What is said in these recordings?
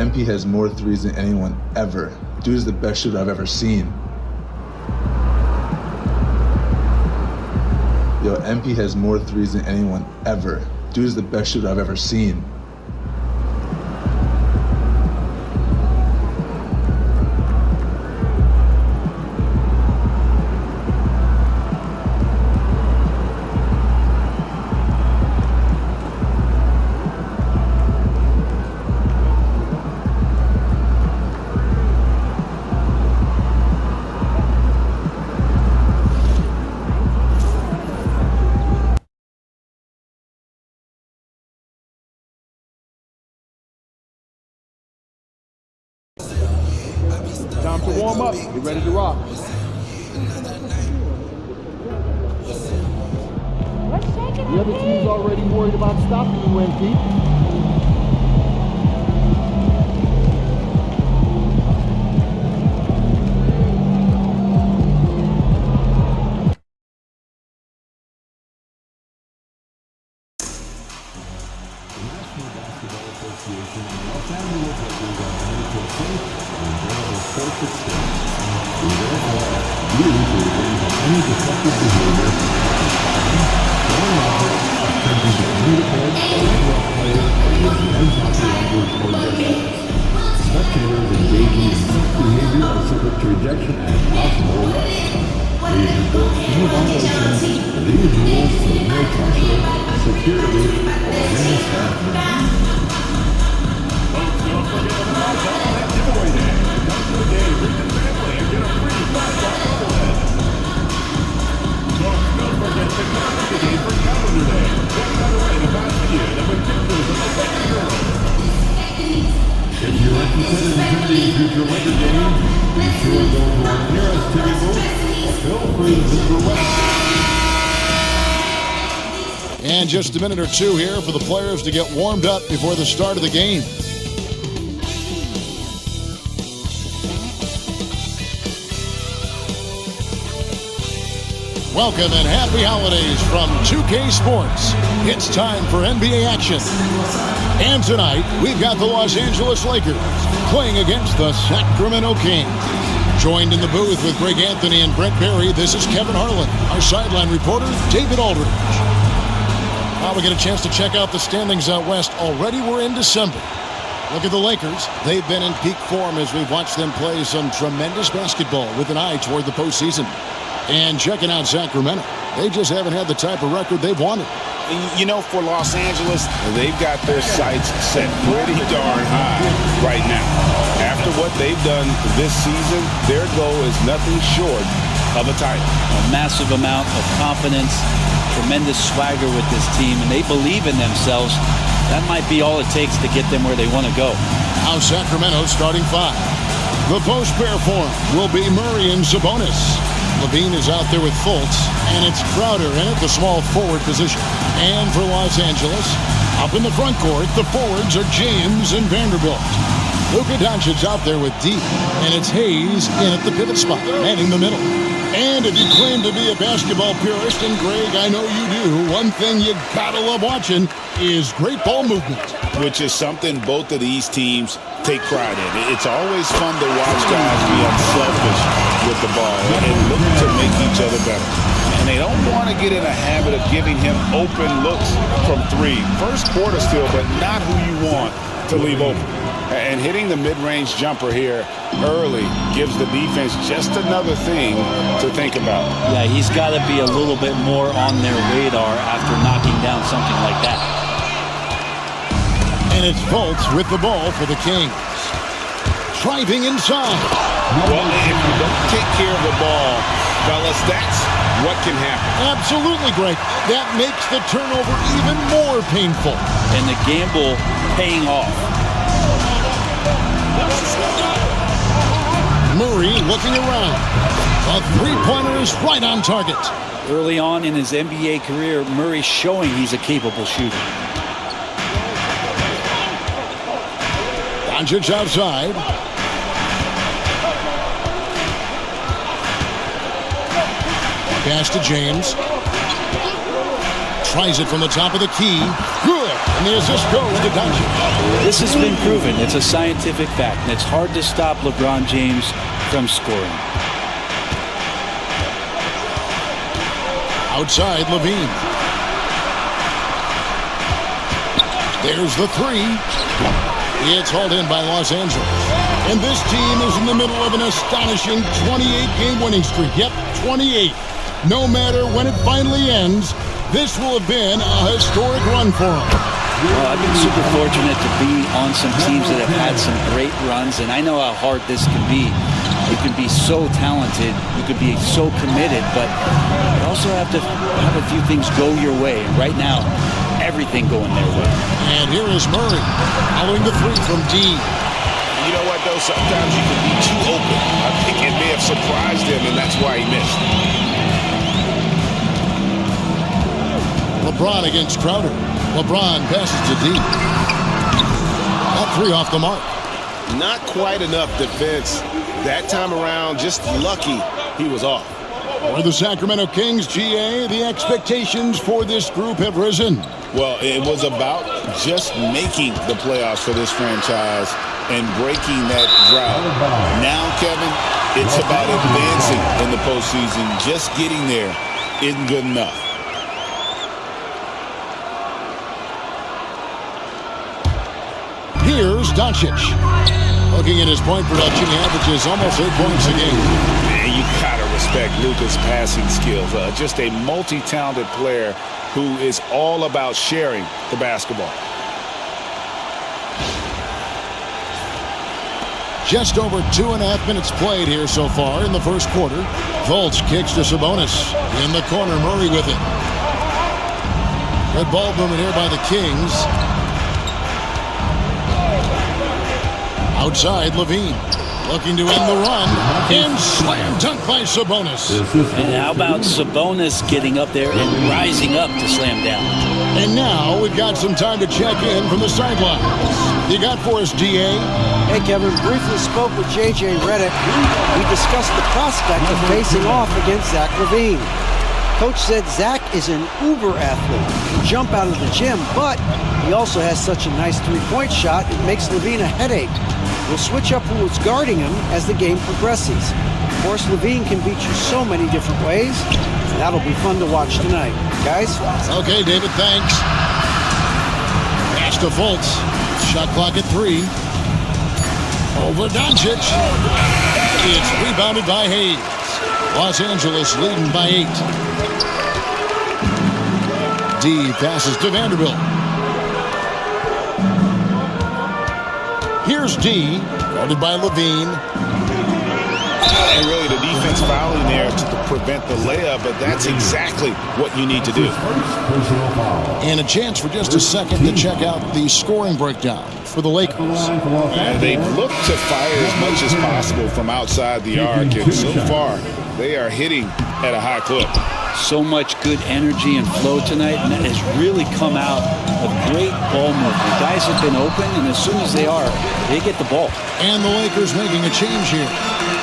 MP has more threes than anyone ever. Dude is the best shooter I've ever seen. Yo, MP has more threes than anyone ever. Dude is the best shooter I've ever seen. Time to warm up. Get ready to rock. The other team's already worried about stopping you, MP. Spectators engaging in such behavior are subject to rejection and possible arrest. Please report any violations of these rules to the nearest usher, security, or any staff member. Folks, don't forget about that giveaway day. Come to the game, bring the family, and get a free $5 bobblehead. Folks, don't forget to come to the game for calendar day. What better way to pass the year than with pictures of the baby girl? If you're interested in attending future Laker games, be sure to go to our nearest ticket booth or feel free to visit our website. And just a minute or two here for the players to get warmed up before the start of the game. Welcome and happy holidays from 2K Sports. It's time for NBA action. And tonight, we've got the Los Angeles Lakers playing against the Sacramento Kings. Joined in the booth with Greg Anthony and Brent Barry, this is Kevin Harlan. Our sideline reporter, David Aldridge. Now we get a chance to check out the standings out west. Already we're in December. Look at the Lakers. They've been in peak form as we've watched them play some tremendous basketball with an eye toward the postseason. And checking out Sacramento, they just haven't had the type of record they've wanted. You know, for Los Angeles, they've got their sights set pretty darn high right now. After what they've done this season, their goal is nothing short of a title. A massive amount of confidence, tremendous swagger with this team, and they believe in themselves. That might be all it takes to get them where they want to go. Now Sacramento starting five. The post pair form will be Murray and Sabonis. Levine is out there with Fultz, and it's Crowder in at the small forward position. And for Los Angeles, up in the front court, the forwards are James and Vanderbilt. Luka Doncic's out there with D, and it's Hayes in at the pivot spot, manning the middle. And if you claim to be a basketball purist, and Greg, I know you do, one thing you gotta love watching is great ball movement. Which is something both of these teams take pride in. It's always fun to watch guys be unselfish with the ball and look to make each other better. And they don't want to get in a habit of giving him open looks from three. First quarter still, but not who you want to leave open. And hitting the mid-range jumper here early gives the defense just another thing to think about. Yeah, he's got to be a little bit more on their radar after knocking down something like that. And it's Fultz with the ball for the Kings. Driving inside. Well, if you don't take care of the ball, fellas, that's what can happen. Absolutely, Greg. That makes the turnover even more painful. And the gamble paying off. Murray looking around. A three-pointer is right on target. Early on in his NBA career, Murray's showing he's a capable shooter. Doncic outside. Pass to James. Tries it from the top of the key. Good. and the assist goes to Doncic. This has been proven. It's a scientific fact, and it's hard to stop LeBron James from scoring. Outside, Levine. There's the three. It's hauled in by Los Angeles. And this team is in the middle of an astonishing 28-game winning streak. Yep, 28. No matter when it finally ends, this will have been a historic run for them. Well, I've been super fortunate to be on some teams that have had some great runs, and I know how hard this can be. You can be so talented, you can be so committed, but you also have to have a few things go your way. And right now, everything going their way. And here is Murray, following the three from D. You know what, though? Sometimes you can be too open. I think it may have surprised him, and that's why he missed. LeBron against Crowder. LeBron passes to D. That three off the mark. Not quite enough defense. That time around, just lucky he was off. For the Sacramento Kings, GA, the expectations for this group have risen. Well, it was about just making the playoffs for this franchise and breaking that drought. Now, Kevin, it's about advancing in the postseason. Just getting there isn't good enough. Here's Doncic. Looking at his point production, he averages almost 8 points a game. Man, you gotta respect Luka's passing skills. Just a multi-talented player who is all about sharing the basketball. Just over 2.5 minutes played here so far in the first quarter. Fultz kicks to Sabonis. In the corner, Murray with it. Good ball movement here by the Kings. Outside, Levine. Looking to end the run. And slam dunk by Sabonis. And how about Sabonis getting up there and rising up to slam down? And now we've got some time to check in from the sidelines. You got for us, GA? Hey, Kevin, briefly spoke with J.J. Redick. We discussed the prospect of facing off against Zach LaVine. Coach said Zach is an uber athlete. He can jump out of the gym, but he also has such a nice three-point shot, it makes LaVine a headache. We'll switch up who is guarding him as the game progresses. Of course, LaVine can beat you so many different ways, and that'll be fun to watch tonight. Guys? Okay, David, thanks. Pass to Fultz. Shot clock at 3. Over Doncic. It's rebounded by Hayes. Los Angeles leading by 8. D passes to Vanderbilt. Here's D, guarded by Levine. And really the defense fouling there to prevent the layup, but that's exactly what you need to do. And a chance for just a second to check out the scoring breakdown for the Lakers. And they've looked to fire as much as possible from outside the arc, and so far they are hitting at a high clip. So much good energy and flow tonight, and that has really come out of great ball movement. Guys have been open, and as soon as they are, they get the ball. And the Lakers making a change here.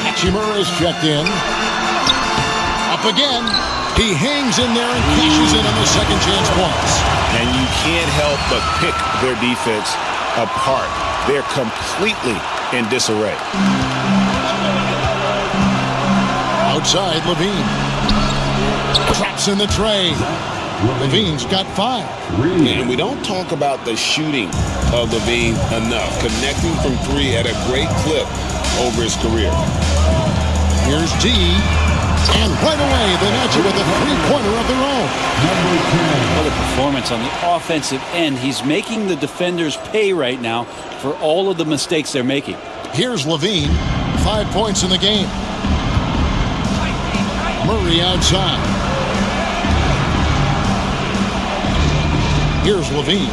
Hachimura is checked in. Up again. He hangs in there and cashes in on the second chance points. And you can't help but pick their defense apart. They're completely in disarray. Outside, Levine. Traps in the tray. Levine's got 5. And we don't talk about the shooting of Levine enough. Connecting from 3 at a great clip over his career. Here's D. And right away, they match it with a three-pointer of their own. What a performance on the offensive end. He's making the defenders pay right now for all of the mistakes they're making. Here's Levine. 5 points in the game. Murray outside. Here's Levine.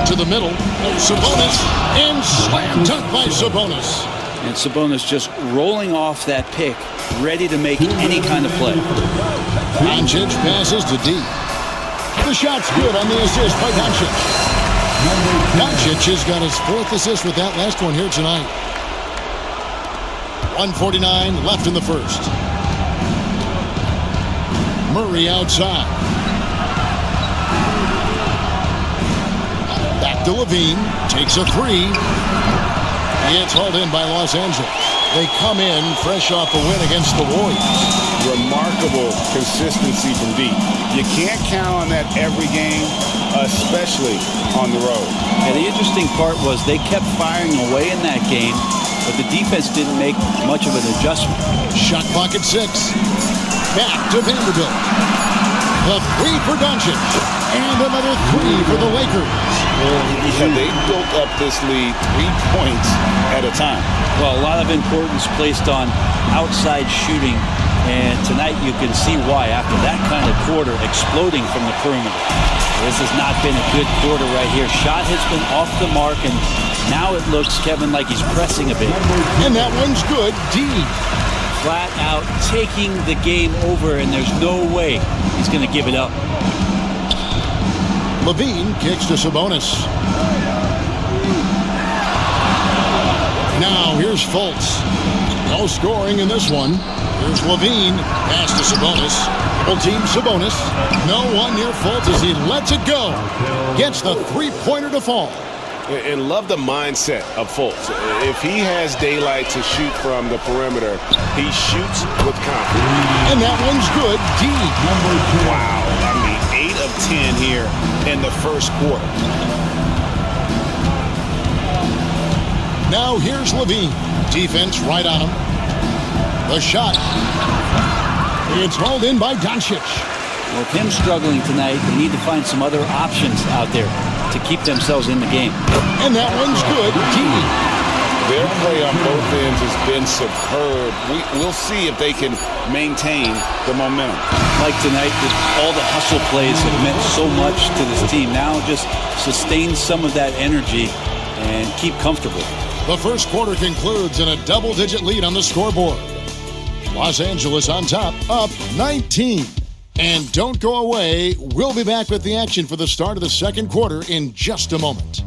To the middle. Sabonis. And slam dunk by Sabonis. And Sabonis just rolling off that pick, ready to make any kind of play. Doncic passes to D. The shot's good on the assist by Doncic. Doncic has got his 4th assist with that last one here tonight. 1:49 left in the first. Murray outside. to Levine. Takes a three. It's hauled in by Los Angeles. They come in fresh off a win against the Warriors. Remarkable consistency from deep. You can't count on that every game, especially on the road. And the interesting part was they kept firing away in that game, but the defense didn't make much of an adjustment. Shot clock at 6. Back to Vanderbilt. The three for Doncic. And another three for the Lakers. Yeah, they built up this lead 3 points at a time. Well, a lot of importance placed on outside shooting, and tonight you can see why after that kind of quarter exploding from the perimeter. This has not been a good quarter right here. Shot has been off the mark, and now it looks, Kevin, like he's pressing a bit. And that one's good. D. Flat out taking the game over, and there's no way he's going to give it up. Levine kicks to Sabonis. Now here's Fultz. No scoring in this one. Here's Levine. Pass to Sabonis. Full team Sabonis. No one near Fultz as he lets it go. Gets the three-pointer to fall. And love the mindset of Fultz. If he has daylight to shoot from the perimeter, he shoots with confidence. And that one's good. D. Wow. I mean, 8 of 10 here in the first quarter. Now here's Levine. Defense right on him. The shot. It's hauled in by Doncic. With him struggling tonight, they need to find some other options out there to keep themselves in the game. And that one's good. D. Their play on both ends has been superb. We'll see if they can maintain the momentum. Like tonight, all the hustle plays have meant so much to this team. Now just sustain some of that energy and keep comfortable. The first quarter concludes in a double-digit lead on the scoreboard. Los Angeles on top, up 19. And don't go away. We'll be back with the action for the start of the second quarter in just a moment.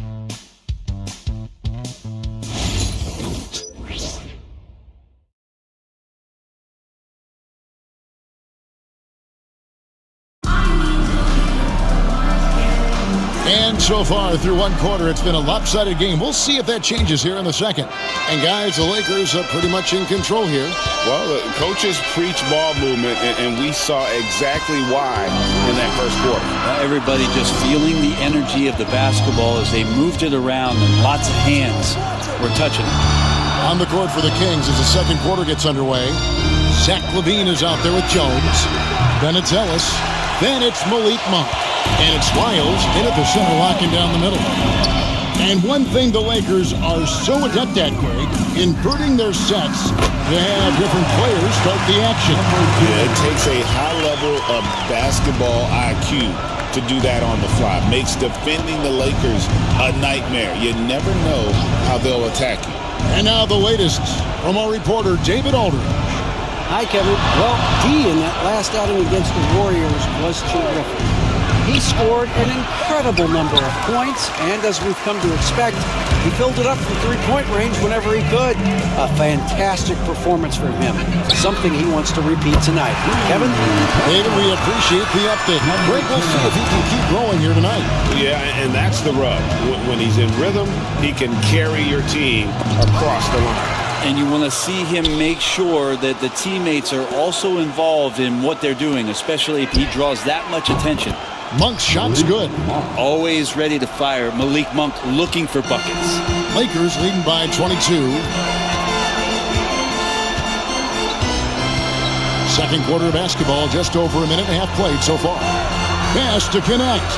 And so far through one quarter, it's been a lopsided game. We'll see if that changes here in the second. And guys, the Lakers are pretty much in control here. Well, the coaches preach ball movement, and we saw exactly why in that first quarter. Everybody just feeling the energy of the basketball as they moved it around, and lots of hands were touching it. On the court for the Kings as the second quarter gets underway. Zach LaVine is out there with Jones. Then it's Ellis. Then it's Malik Monk. And it's Lyles in at the center, locking down the middle. And one thing the Lakers are so adept at, Greg, inverting their sets to have different players start the action. Yeah, it takes a high level of basketball IQ to do that on the fly. Makes defending the Lakers a nightmare. You never know how they'll attack you. And now the latest from our reporter, David Aldridge. Hi, Kevin. Well, D in that last outing against the Warriors was terrific. He scored an incredible number of points, and as we've come to expect, he filled it up from three-point range whenever he could. A fantastic performance from him. Something he wants to repeat tonight. Kevin? David, we appreciate the update. Greg, we'll see if he can keep growing here tonight. Yeah, and that's the rub. When he's in rhythm, he can carry your team across the line. And you want to see him make sure that the teammates are also involved in what they're doing, especially if he draws that much attention. Monk's shot's good. Always ready to fire. Malik Monk looking for buckets. Lakers leading by 22. Second quarter of basketball, just over a minute and a half played so far. Pass to connect.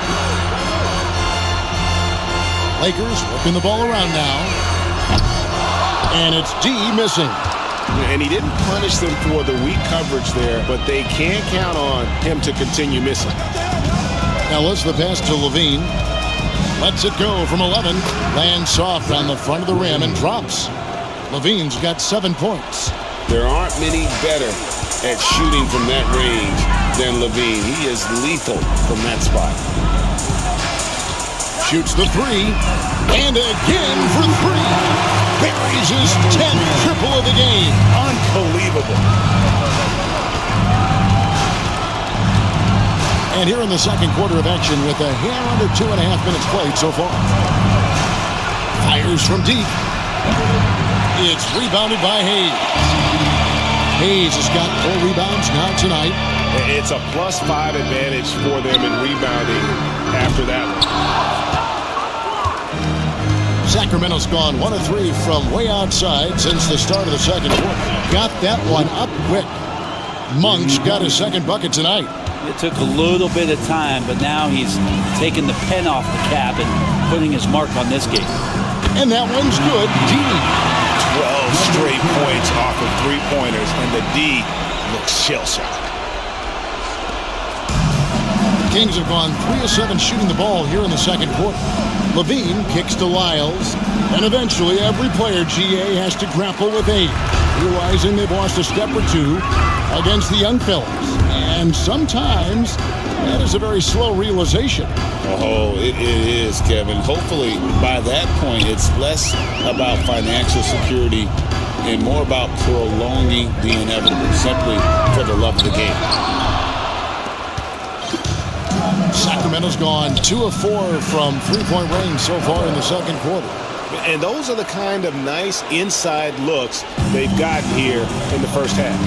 Lakers whipping the ball around now. And it's D missing. And he didn't punish them for the weak coverage there, but they can't count on him to continue missing. Ellis, the pass to Levine. Lets it go from 11. Lands soft on the front of the rim and drops. Levine's got 7 points. There aren't many better at shooting from that range than Levine. He is lethal from that spot. Shoots the three. And again for three. Buries his 10th triple of the game. Unbelievable. And here in the second quarter of action with a hair under 2.5 minutes played so far. Fires from deep. It's rebounded by Hayes. Hayes has got 4 rebounds now tonight. It's a +5 advantage for them in rebounding after that one. Sacramento's gone 1 of 3 from way outside since the start of the second quarter. Got that one up quick. Monk's got his second bucket tonight. It took a little bit of time, but now he's taking the pen off the cap and putting his mark on this game. And that one's good. D. 12 straight points off of 3-pointers, and the D looks shell-shocked. Kings have gone 3 of 7 shooting the ball here in the second quarter. Levine kicks to Lyles, and eventually every player GA has to grapple with 8, realizing they've lost a step or 2 against the young fellas. And sometimes that is a very slow realization. Oh, it is, Kevin. Hopefully by that point it's less about financial security and more about prolonging the inevitable, simply for the love of the game. Sacramento's gone 2 of 4 from 3-point range so far in the second quarter. And those are the kind of nice inside looks they've gotten here in the first half.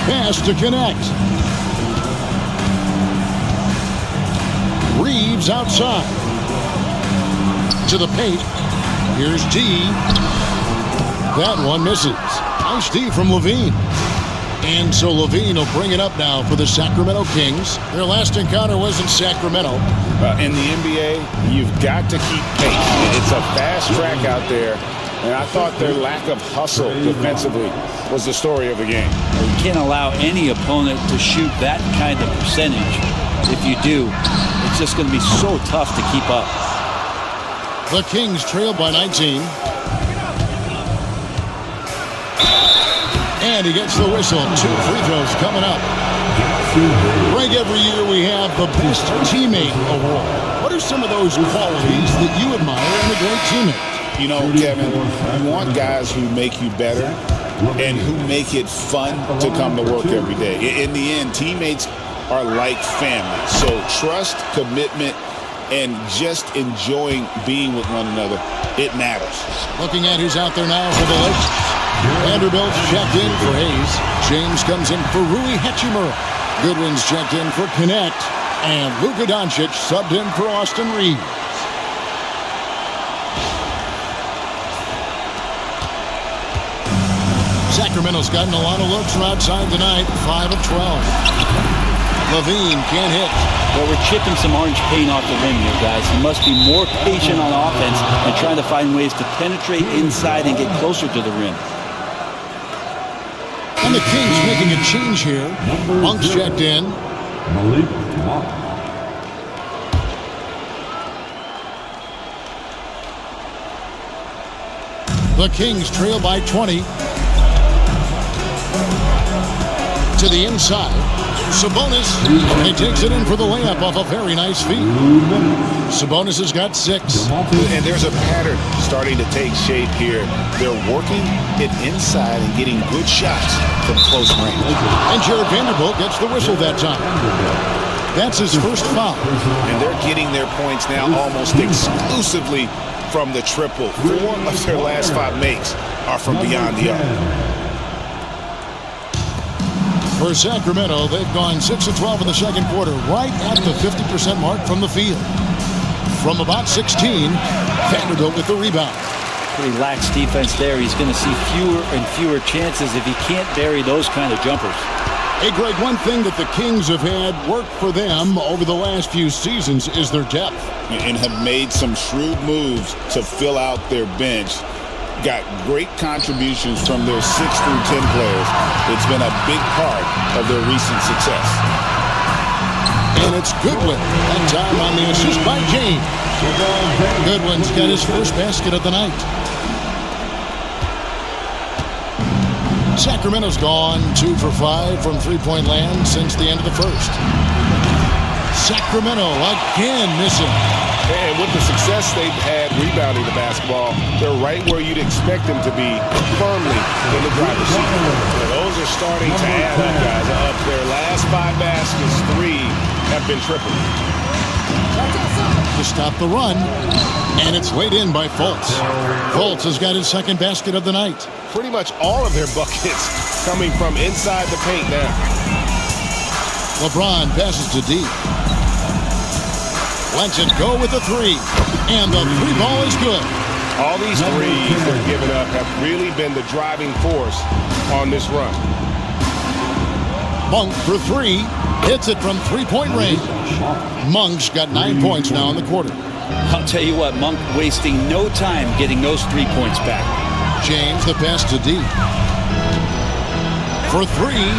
Pass to connect. Reeves outside. To the paint. Here's D. That one misses. Nice D from Levine. And so Levine will bring it up now for the Sacramento Kings. Their last encounter was in Sacramento. In the NBA, you've got to keep pace. It's a fast track out there, and I thought their lack of hustle defensively was the story of the game. You can't allow any opponent to shoot that kind of percentage. If you do, it's just going to be so tough to keep up. The Kings trail by 19. And he gets the whistle. 2 free throws coming up. Greg, every year we have the Best Teammate Award. What are some of those qualities that you admire in a great teammate? You know, Kevin, you want guys who make you better and who make it fun to come to work every day. In the end, teammates are like family. So trust, commitment, and just enjoying being with one another, it matters. Looking at who's out there now for the Lakers. Vanderbilt's checked in for Hayes. James comes in for Rui Hachimura. Goodwin's checked in for Connect. And Luka Doncic subbed in for Austin Reeves. Sacramento's gotten a lot of looks from outside tonight. 5 of 12. Levine can't hit. Well, we're chipping some orange paint off the rim here, guys. You must be more patient on offense and trying to find ways to penetrate inside and get closer to the rim. And the Kings making a change here. Monk's checked in. Malik Monk. The Kings trail by 20. To the inside. Sabonis. He takes it in for the layup off a very nice feed. Sabonis has got 6. And there's a pattern starting to take shape here. They're working it inside and getting good shots from close range. And Jared Vanderbilt gets the whistle that time. That's his first foul. And they're getting their points now almost exclusively from the triple. 4 of their last 5 makes are from beyond the arc. For Sacramento, they've gone 6 of 12 in the second quarter, right at the 50% mark from the field. From about 16, Vanderbilt with the rebound. Pretty lax defense there. He's going to see fewer and fewer chances if he can't bury those kind of jumpers. Hey, Greg, one thing that the Kings have had work for them over the last few seasons is their depth. And have made some shrewd moves to fill out their bench. Got great contributions from their 6 through 10 players. It's been a big part of their recent success. And it's Goodwin. That time on the assist by James. Goodwin's got his first basket of the night. Sacramento's gone 2 for 5 from 3-point land since the end of the first. Sacramento again missing. And with the success they've had rebounding the basketball, they're right where you'd expect them to be, firmly in the driver's seat. Those are starting to add up, guys. Up their last 5 baskets, 3 have been tripled. To stop the run, and it's laid in by Fultz. Fultz has got his second basket of the night. Pretty much all of their buckets coming from inside the paint now. LeBron passes to D. Lets it go with the three, and the three ball is good. All these threes they're giving up have really been the driving force on this run. Monk for three, hits it from three-point range. Monk's got 9 points now in the quarter. I'll tell you what, Monk wasting no time getting those 3 points back. James the pass to D. For three,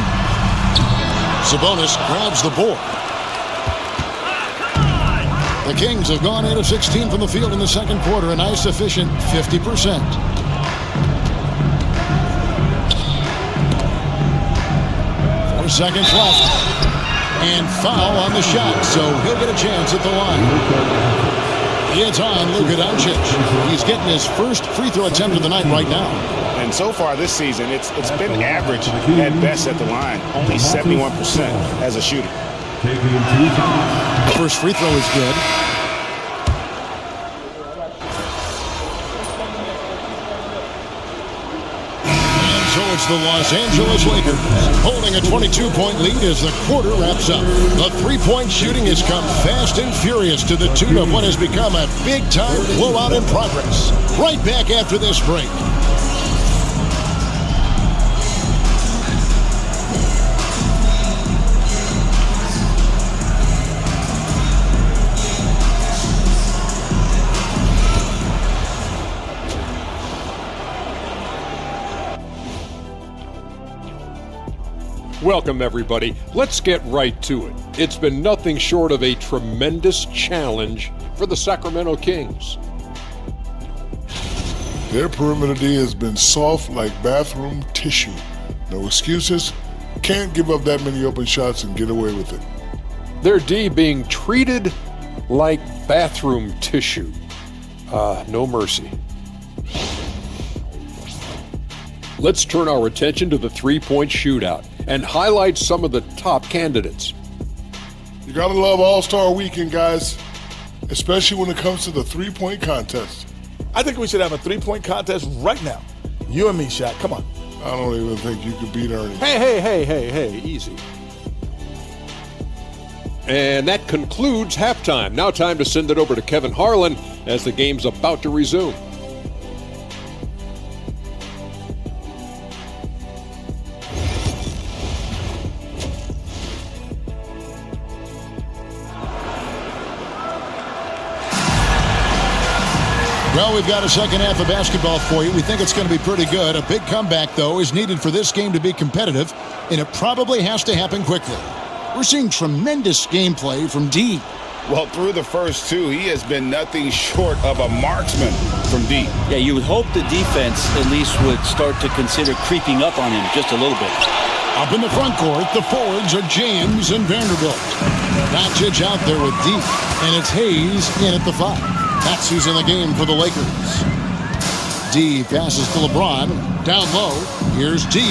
Sabonis grabs the board. The Kings have gone 8 of 16 from the field in the second quarter, a nice efficient 50%. Four seconds left. And foul on the shot, so he'll get a chance at the line. It's on Luka Doncic. He's getting his first free throw attempt of the night right now. And so far this season, it's been average at best at the line. Only 71% as a shooter. First free throw is good. And so it's the Los Angeles Lakers holding a 22-point lead as the quarter wraps up. The three-point shooting has come fast and furious to the tune of what has become a big-time blowout in progress. Right back after this break. Welcome, everybody. Let's get right to it. It's been nothing short of a tremendous challenge for the Sacramento Kings. Their perimeter D has been soft like bathroom tissue. No excuses. Can't give up that many open shots and get away with it. Their D being treated like bathroom tissue. No mercy. Let's turn our attention to the three-point shootout and highlight some of the top candidates. You gotta love All-Star Weekend, guys, especially when it comes to the three-point contest. I think we should have a three-point contest right now. You and me, Shaq. Come on. I don't even think you could beat Ernie. Hey, easy. And that concludes halftime. Now time to send it over to Kevin Harlan as the game's about to resume. Well, we've got a second half of basketball for you. We think it's going to be pretty good. A big comeback, though, is needed for this game to be competitive, and it probably has to happen quickly. We're seeing tremendous gameplay from D. Well, through the first two, he has been nothing short of a marksman from D. Yeah, you would hope the defense at least would start to consider creeping up on him just a little bit. Up in the front court, the forwards are James and Vanderbilt. Doncic out there with D, and it's Hayes in at the 5. That's who's in the game for the Lakers. D passes to LeBron. Down low. Here's D.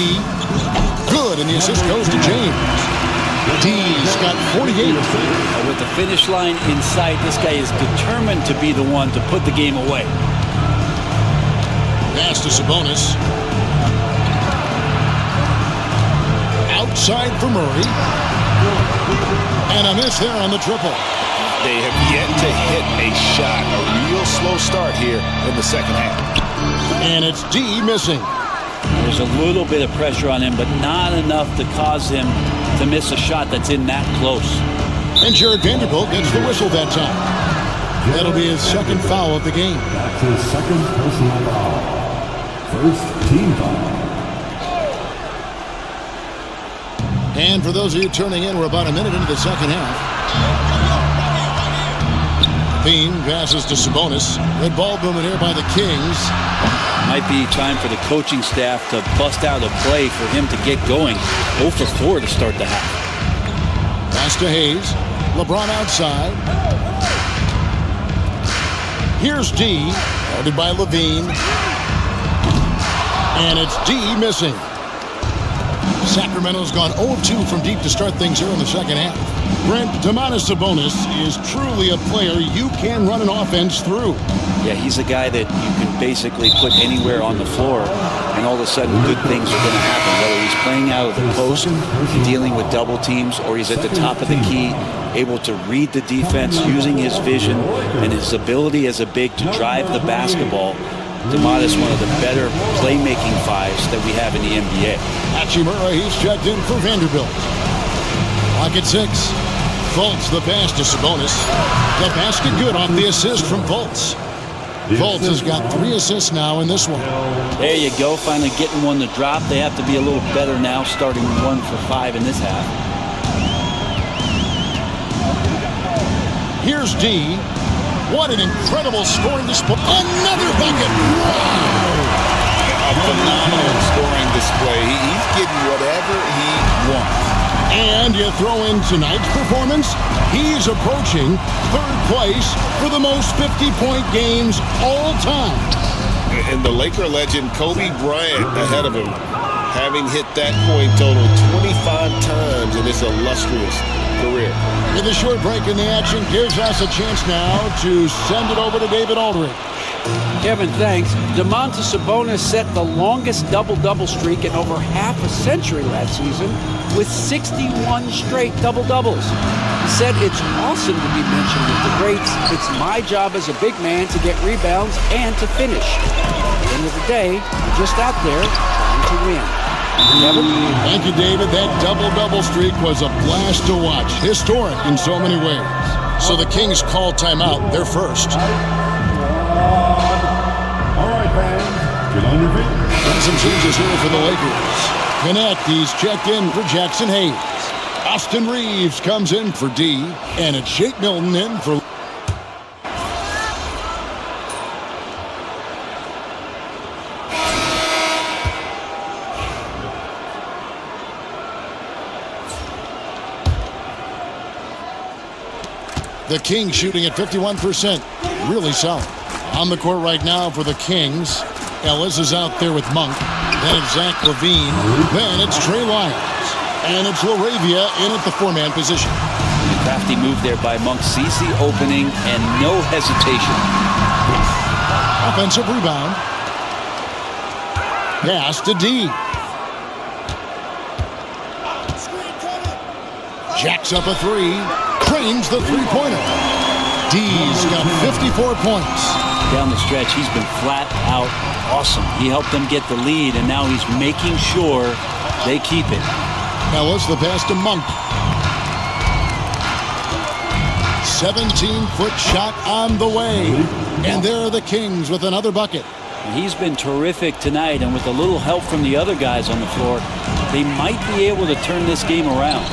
Good, and the assist goes to James. D's got 48. With the finish line in sight, this guy is determined to be the one to put the game away. Pass to Sabonis. Outside for Murray. And a miss there on the triple. They have yet to hit a shot, a real slow start here in the second half. And it's D missing. There's a little bit of pressure on him, but not enough to cause him to miss a shot that's in that close. And Jared Vanderbilt gets the whistle that time. That'll be his second foul of the game. That's his second personal foul. First team foul. And for those of you tuning in, we're about a minute into the second half. Bean passes to Sabonis. Red ball movement here by the Kings. Might be time for the coaching staff to bust out a play for him to get going. 0 for 4 to start the half. Pass to Hayes. LeBron outside. Here's D. Guarded by Levine. And it's D missing. Sacramento's gone 0-2 from deep to start things here in the second half. Brent, Domantas Sabonis is truly a player you can run an offense through. Yeah, he's a guy that you can basically put anywhere on the floor, and all of a sudden good things are going to happen, whether he's playing out of the post, dealing with double teams, or he's at the top of the key, able to read the defense, using his vision and his ability as a big to drive the basketball. Domantas, one of the better playmaking fives that we have in the NBA. Hachimura, he's checked in for Vanderbilt. Clock at 6. Fultz, the pass to Sabonis. The basket good off the assist from Fultz. Fultz has got 3 assists now in this one. There you go, finally getting one to drop. They have to be a little better now, starting 1 for 5 in this half. Here's D. What an incredible scoring display. Another bucket. A phenomenal scoring display. He's getting whatever he wants. And you throw in tonight's performance, he's approaching 3rd place for the most 50-point games all time. And the Laker legend Kobe Bryant ahead of him, having hit that point total 25 times in his illustrious career. With a short break in the action, gives us a chance now to send it over to David Aldridge. Kevin, thanks. Domantas Sabonis set the longest double-double streak in over half a century last season with 61 straight double-doubles. He said, "It's awesome to be mentioned with the greats. It's my job as a big man to get rebounds and to finish. At the end of the day, I'm just out there trying to win." Kevin? Thank you, David. That double-double streak was a blast to watch. Historic in so many ways. So the Kings call timeout. They're first. All right, fans, get on your feet. And some changes here for the Lakers. Connect, he's checked in for Jackson Hayes. Austin Reeves comes in for D. And it's Shake Milton in for... The Kings shooting at 51%. Really solid. On the court right now for the Kings. Ellis is out there with Monk. Then it's Zach LaVine. Then it's Trey Lyons. And it's LaRavia in at the 4-man position. A crafty move there by Monk. Sees the opening and no hesitation. Offensive rebound. Pass to D. Jacks up a 3. Cranes the 3-pointer. D's got 54 points. Down the stretch, he's been flat out awesome. He helped them get the lead, and now he's making sure they keep it. Ellis, the pass to Monk. 17-foot shot on the way. And there are the Kings with another bucket. He's been terrific tonight, and with a little help from the other guys on the floor, they might be able to turn this game around.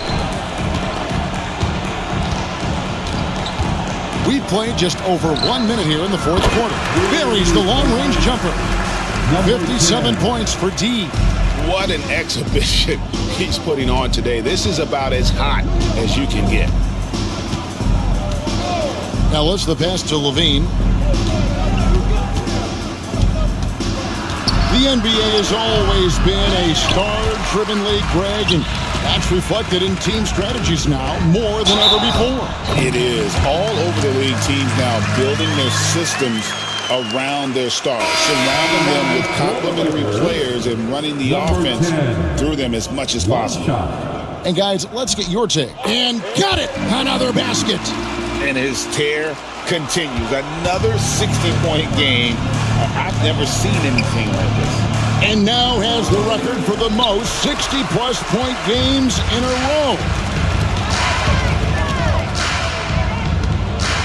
We've played just over 1 minute here in the 4th quarter. Buries the long-range jumper. 57 points for D. What an exhibition he's putting on today. This is about as hot as you can get. Ellis, the pass to LaVine. The NBA has always been a star-driven league, Greg, and that's reflected in team strategies now more than ever before. It is. All over the league, teams now building their systems around their stars, surrounding them with complementary players and running the offense through them as much as possible. And guys, let's get your take. And got it! Another basket! And his tear continues. Another 60-point game. I've never seen anything like this. And now has the record for the most 60-plus point games in a row.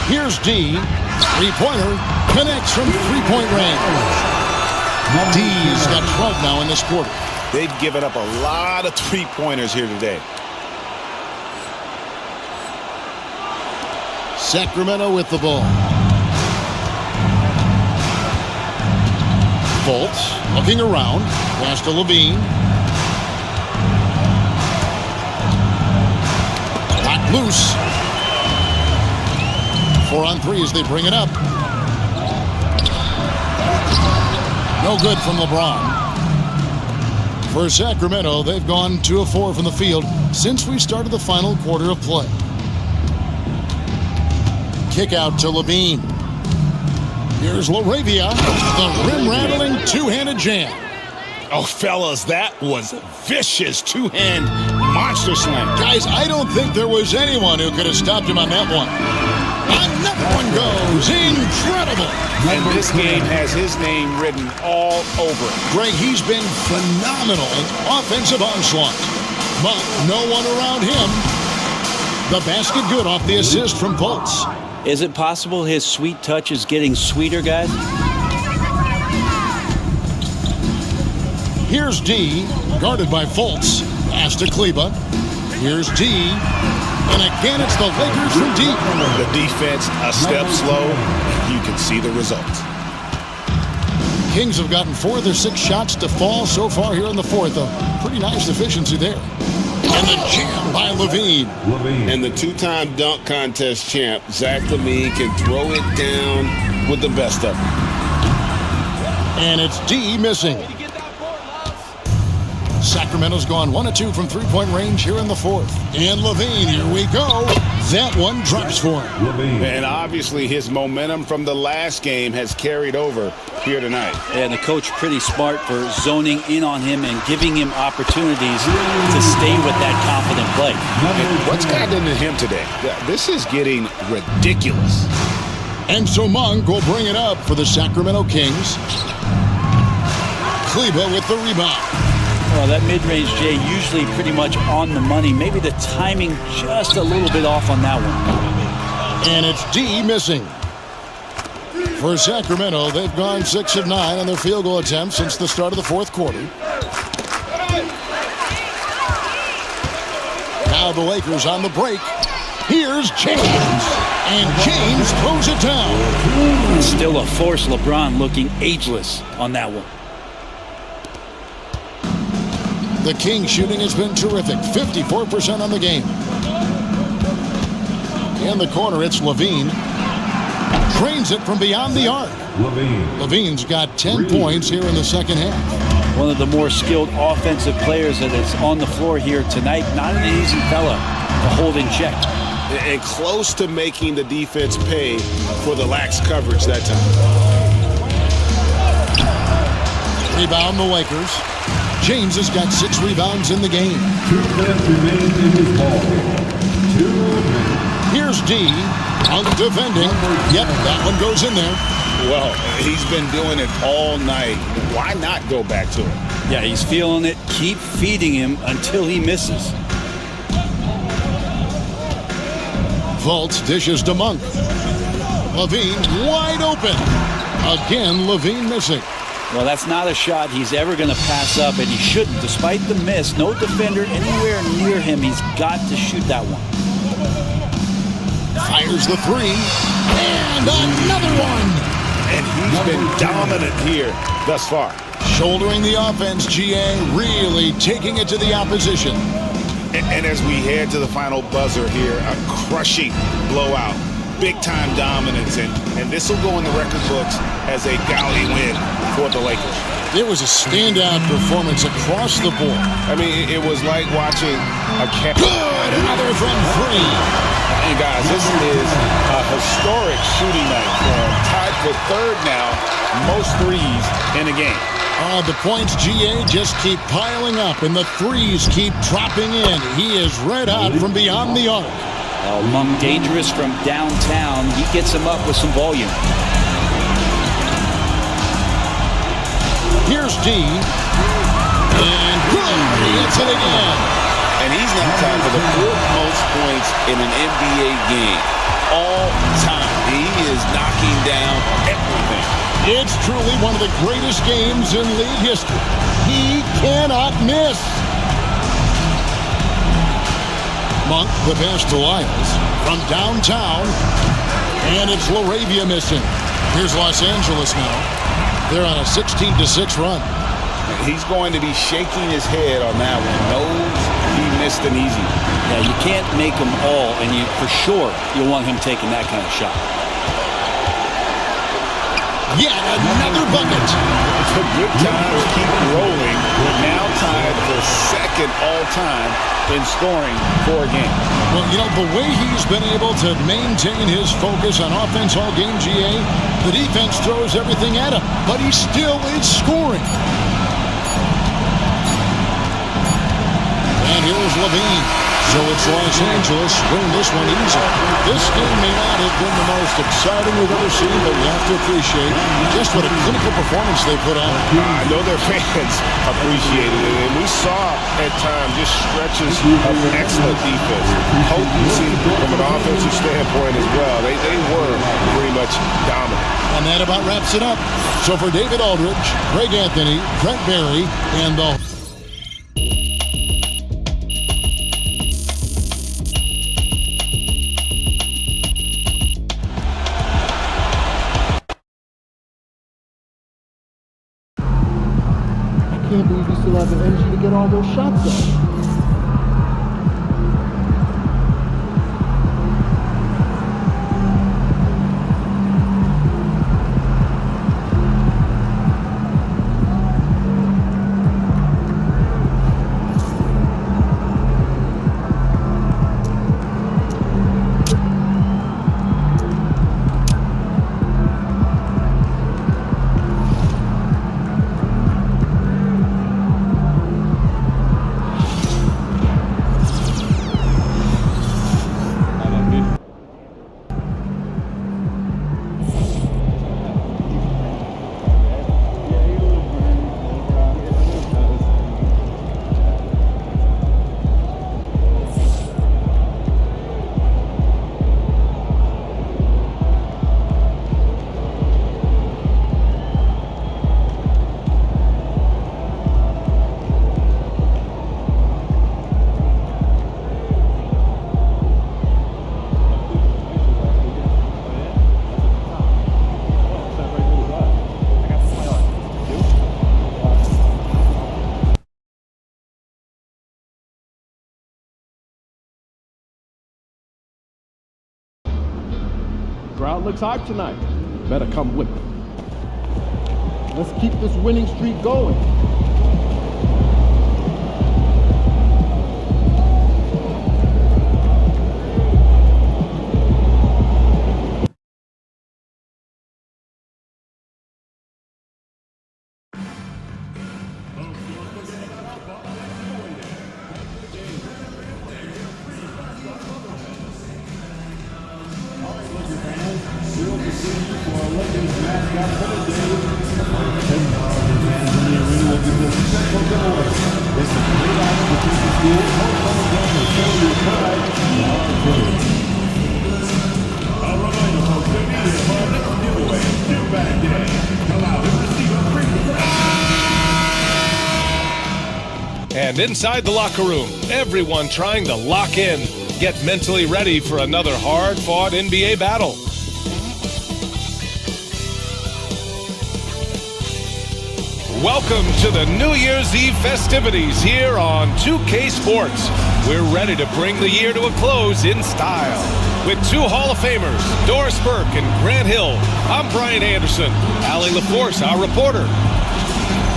Here's D. 3-pointer connects from 3-point range. D's got 12 now in this quarter. They've given up a lot of 3-pointers here today. Sacramento with the ball. Fultz looking around. Pass to LaVine. Locked loose. 4 on 3 as they bring it up. No good from LeBron. For Sacramento, they've gone 2 of 4 from the field since we started the final quarter of play. kick out to Levine. Here's LaRavia, the rim-rattling two-handed jam. Oh, fellas, that was vicious two-hand monster slam. Guys, I don't think there was anyone who could have stopped him on that one. And that one goes. Incredible. And this game has his name written all over it. Greg, he's been phenomenal in offensive onslaught. But no one around him. The basket good off the assist from Fultz. Is it possible his sweet touch is getting sweeter, guys? Here's D, guarded by Fultz. Pass to Kleba. Here's D. And again, it's the Lakers from deep. The defense a step slow. You can see the results. Kings have gotten 4 of their 6 shots to fall so far here in the fourth. A pretty nice efficiency there. And the jam by Levine. And the two-time dunk contest champ, Zach LaVine, can throw it down with the best of them. And it's D missing. Sacramento's gone 1 of 2 from three-point range here in the fourth. And Levine, here we go. That one drops for him. And obviously his momentum from the last game has carried over here tonight. And the coach pretty smart for zoning in on him and giving him opportunities to stay with that confident play. And what's gotten into him today? This is getting ridiculous. And so Monk will bring it up for the Sacramento Kings. Kleba with the rebound. Well, that mid-range, Jay, usually pretty much on the money. Maybe the timing just a little bit off on that one. And it's D missing. For Sacramento, they've gone 6 of 9 on their field goal attempts since the start of the fourth quarter. Now the Lakers on the break. Here's James. And James throws it down. Still a force. LeBron looking ageless on that one. The Kings shooting has been terrific. 54% on the game. In the corner, it's Levine. Drains it from beyond the arc. Levine's got 10 points here in the second half. One of the more skilled offensive players that is on the floor here tonight. Not an easy fella to hold in check. And close to making the defense pay for the lax coverage that time. Rebound the Lakers. James has got 6 rebounds in the game. 2 minutes remain in this ball game. 2 minutes. Here's D. On defending. Yep, that one goes in there. Well, he's been doing it all night. Why not go back to it? Yeah, he's feeling it. Keep feeding him until he misses. Fultz dishes to Monk. Levine wide open. Again, Levine missing. Well, that's not a shot he's ever going to pass up, and he shouldn't. Despite the miss, no defender anywhere near him. He's got to shoot that one. Fires the 3. And another one. And he's been dominant here thus far. Shouldering the offense, GA, really taking it to the opposition. And as we head to the final buzzer here, a crushing blowout. Big-time dominance, and this will go in the record books as a gaudy win for the Lakers. It was a standout performance across the board. I mean, it was like watching a cat. Good! Another from 3. And guys, this is a historic shooting night for him. Tied for 3rd now, most threes in a game. The points, GA, just keep piling up, and the threes keep dropping in. He is red hot from beyond the arc. Monk dangerous from downtown. He gets him up with some volume. Here's D. And good. He hits it again. And he's now tied for the 4th most points in an NBA game all time. He is knocking down everything. It's truly one of the greatest games in league history. He cannot miss. Monk, the pass to Lyles from downtown, and it's LaRavia missing. Here's Los Angeles now. They're on a 16-6 run. He's going to be shaking his head on that one. Knows he missed an easy one. Yeah, you can't make them all, and for sure you'll want him taking that kind of shot. Yet another bucket. It's a good time to keep rolling. We're now tied for second all-time in scoring for a game. Well, you know, the way he's been able to maintain his focus on offense all game, GA, the defense throws everything at him, but he still is scoring. And here's Levine. So it's Los Angeles win this one easy. This game may not have been the most exciting we've ever seen, but we have to appreciate just what a clinical performance they put on. I know their fans appreciated it, and we saw at times just stretches of excellent defense. Potency from an offensive standpoint as well. They were pretty much dominant. And that about wraps it up. So for David Aldridge, Greg Anthony, Brent Barry, and the... I can't believe you still have the energy to get all those shots up. Crowd looks hype tonight. Better come with it. Let's keep this winning streak going. And inside the locker room, everyone trying to lock in, get mentally ready for another hard-fought NBA battle. Welcome to the New Year's Eve festivities here on 2K Sports. We're ready to bring the year to a close in style. With two Hall of Famers, Doris Burke and Grant Hill, I'm Brian Anderson, Allie LaForce, our reporter.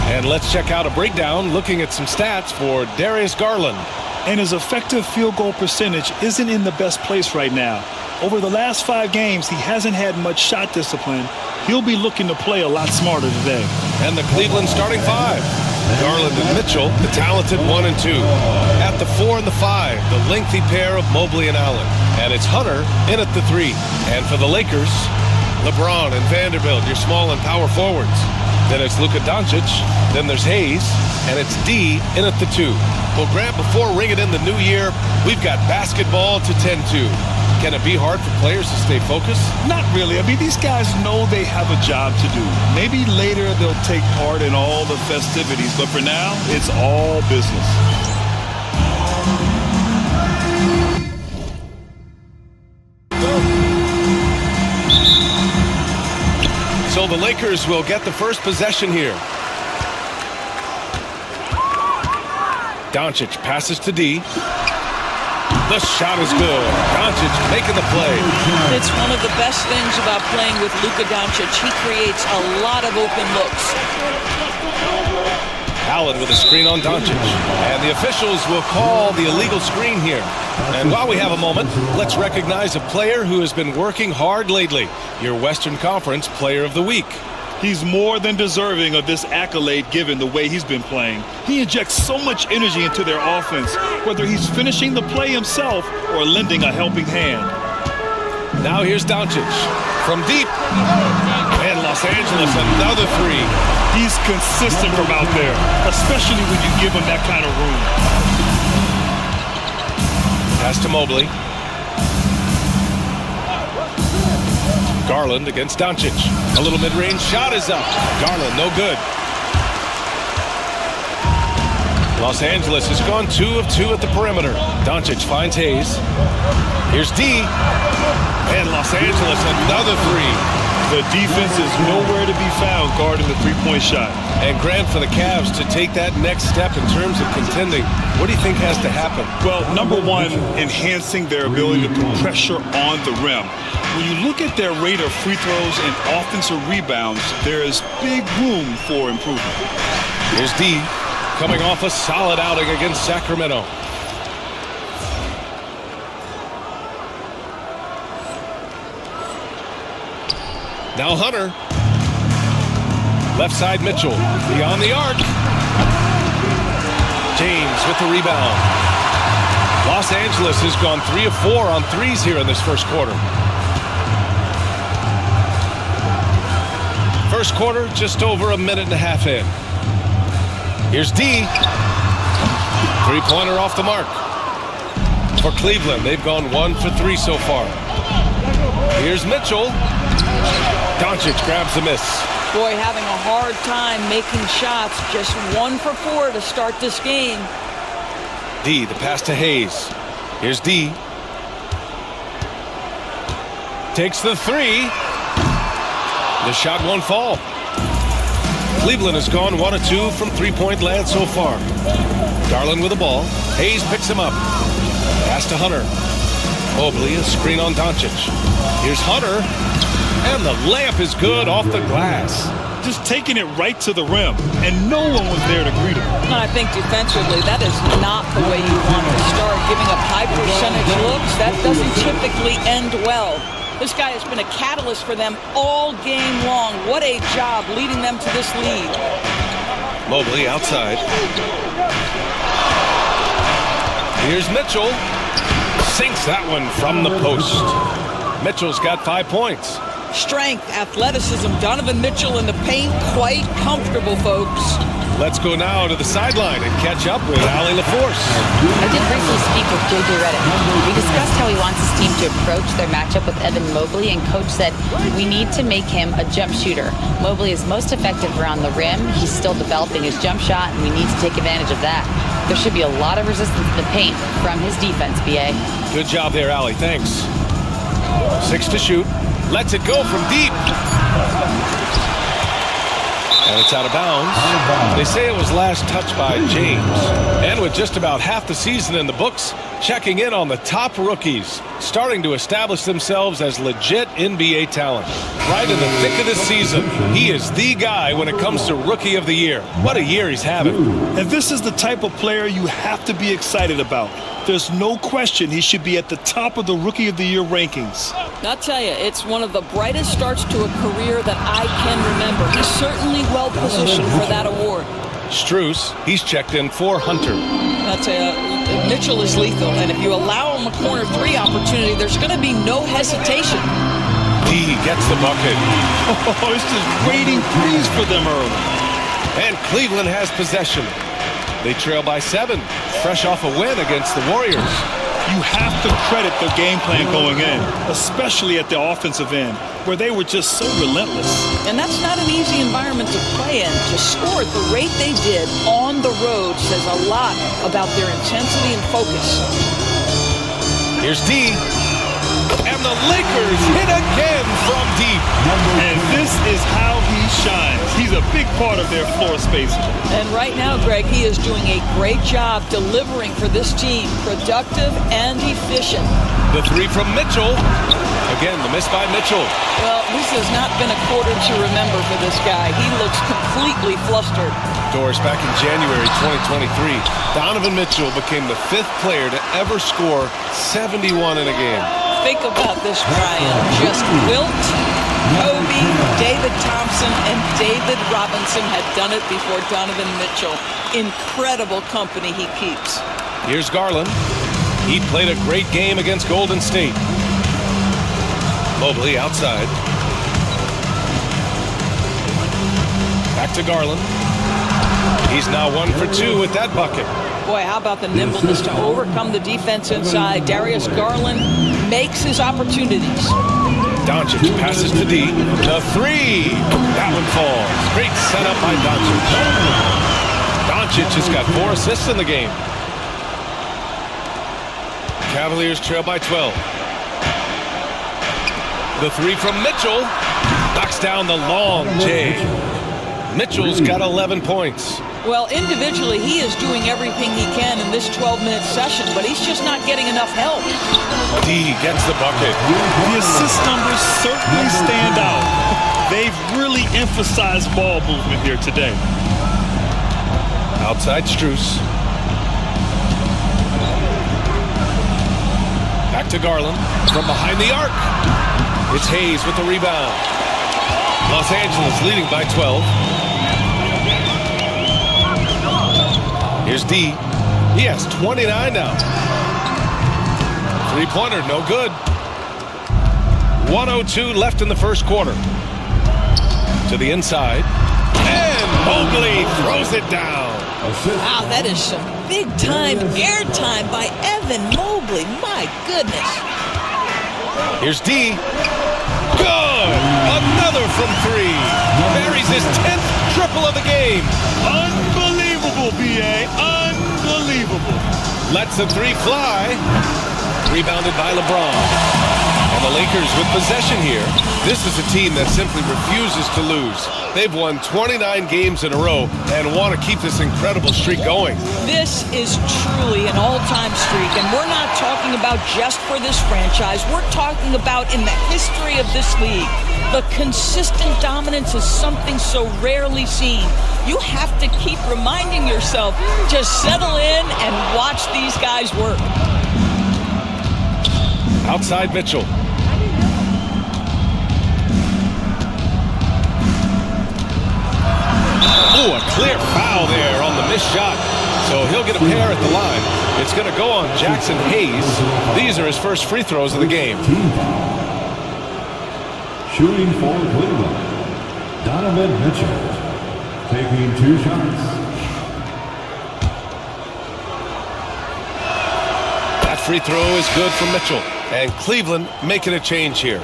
And let's check out a breakdown looking at some stats for Darius Garland. And his effective field goal percentage isn't in the best place right now. Over the last 5 games, he hasn't had much shot discipline. He'll be looking to play a lot smarter today. And the Cleveland starting 5. Garland and Mitchell, the talented 1 and 2. At the 4 and the 5, the lengthy pair of Mobley and Allen. And it's Hunter in at the 3. And for the Lakers, LeBron and Vanderbilt, your small and power forwards. Then it's Luka Doncic, then there's Hayes, and it's D in at the 2. Well, Grant, before ringing in the new year, we've got basketball to tend to. Can it be hard for players to stay focused? Not really. I mean, these guys know they have a job to do. Maybe later they'll take part in all the festivities, but for now, it's all business. So the Lakers will get the first possession here. Doncic passes to D. The shot is good. Doncic making the play. It's one of the best things about playing with Luka Doncic. He creates a lot of open looks. Allen with a screen on Doncic. And the officials will call the illegal screen here. And while we have a moment, let's recognize a player who has been working hard lately. Your Western Conference Player of the Week. He's more than deserving of this accolade given the way he's been playing. He injects so much energy into their offense, whether he's finishing the play himself or lending a helping hand. Now here's Doncic from deep. And Los Angeles, another three. He's consistent from out there, especially when you give him that kind of room. Pass to Mobley. Garland against Doncic. A little mid-range shot is up. Garland, no good. Los Angeles has gone 2 of 2 at the perimeter. Doncic finds Hayes. Here's D. And Los Angeles, another three. The defense is nowhere to be found guarding the three-point shot. And Grant, for the Cavs to take that next step in terms of contending, what do you think has to happen? Well, number one, enhancing their ability to put pressure on the rim. When you look at their rate of free throws and offensive rebounds, there is big room for improvement. Here's D, coming off a solid outing against Sacramento. Now Hunter. Left side Mitchell. Beyond the arc. James with the rebound. Los Angeles has gone 3 of 4 on threes here in this first quarter. First quarter, just over a minute and a half in. Here's D. Three-pointer off the mark. For Cleveland, they've gone 1 for 3 so far. Here's Mitchell. Doncic grabs the miss. Boy, having a hard time making shots. Just 1 for 4 to start this game. D, the pass to Hayes. Here's D. Takes the three. The shot won't fall. Cleveland has gone 1 of 2 from three-point land so far. Garland with the ball. Hayes picks him up. Pass to Hunter. Mobley, a screen on Doncic. Here's Hunter. And the layup is good off the glass. Just taking it right to the rim, and no one was there to greet him. I think defensively, that is not the way you want to start. Giving up high percentage looks, that doesn't typically end well. This guy has been a catalyst for them all game long. What a job leading them to this lead. Mobley outside. Here's Mitchell. Sinks that one from the post. Mitchell's got 5 points. Strength, athleticism, Donovan Mitchell in the paint, quite comfortable, folks. Let's go now to the sideline and catch up with Allie LaForce. I did briefly speak with JJ Redick. We discussed how he wants his team to approach their matchup with Evan Mobley, and Coach said, we need to make him a jump shooter. Mobley is most effective around the rim. He's still developing his jump shot, and we need to take advantage of that. There should be a lot of resistance in the paint from his defense, B.A. Good job there, Allie. Thanks. 6 to shoot. Lets it go from deep. And it's out of bounds. They say it was last touched by James. And with just about half the season in the books, checking in on the top rookies, starting to establish themselves as legit NBA talent. Right in the thick of this season, he is the guy when it comes to Rookie of the Year. What a year he's having. And this is the type of player you have to be excited about. There's no question he should be at the top of the Rookie of the Year rankings. I'll tell you, it's one of the brightest starts to a career that I can remember. He's certainly well positioned for that award. Strus, he's checked in for Hunter. I'll tell you, Mitchell is lethal, and if you allow him a corner 3 opportunity, there's going to be no hesitation. He gets the bucket. Oh, it's just waiting threes for them early. And Cleveland has possession. They trail by 7, fresh off a win against the Warriors. You have to credit their game plan going in, especially at the offensive end, where they were just so relentless. And that's not an easy environment to play in. To score at the rate they did on the road says a lot about their intensity and focus. Here's D. And the Lakers hit again from deep. And this is how he shines. He's a big part of their floor spacing. And right now, Greg, he is doing a great job delivering for this team. Productive and efficient. The three from Mitchell. Again, the miss by Mitchell. Well, this has not been a quarter to remember for this guy. He looks completely flustered. Doris, back in January 2023, Donovan Mitchell became the 5th player to ever score 71 in a game. Think about this, Brian. Just Wilt, Kobe, David Thompson, and David Robinson had done it before Donovan Mitchell. Incredible company he keeps. Here's Garland. He played a great game against Golden State. Mobley outside. Back to Garland. He's now 1 for 2 with that bucket. Boy, how about the nimbleness to overcome the defense inside. Darius Garland makes his opportunities. Doncic passes to D. The 3. That one falls. Great setup by Doncic. Doncic has got 4 assists in the game. Cavaliers trail by 12. The 3 from Mitchell. Knocks down the long J. Mitchell's got 11 points. Well, individually, he is doing everything he can in this 12-minute session, but he's just not getting enough help. D gets the bucket. The assist numbers certainly stand out. They've really emphasized ball movement here today. Outside Strus. Back to Garland from behind the arc. It's Hayes with the rebound. Los Angeles leading by 12. Here's D. He has 29 now. Three-pointer, no good. 1:02 left in the first quarter. To the inside. And Mobley throws it down. Wow, that is some big-time airtime by Evan Mobley. My goodness. Here's D. Good! Another from 3. Buries his 10th triple of the game. Unbelievable, B.A. Unbelievable. Lets the 3 fly. Rebounded by LeBron. And the Lakers with possession here. This is a team that simply refuses to lose. They've won 29 games in a row and want to keep this incredible streak going. This is truly an all-time streak, and we're not talking about just for this franchise. We're talking about in the history of this league. The consistent dominance is something so rarely seen. You have to keep reminding yourself, just settle in and watch these guys work. Outside Mitchell. Oh, a clear foul there on the missed shot. So he'll get a pair at the line. It's going to go on Jackson Hayes. These are his first free throws of the game. Shooting for Cleveland, Donovan Mitchell, taking 2 shots. That free throw is good for Mitchell. And Cleveland making a change here.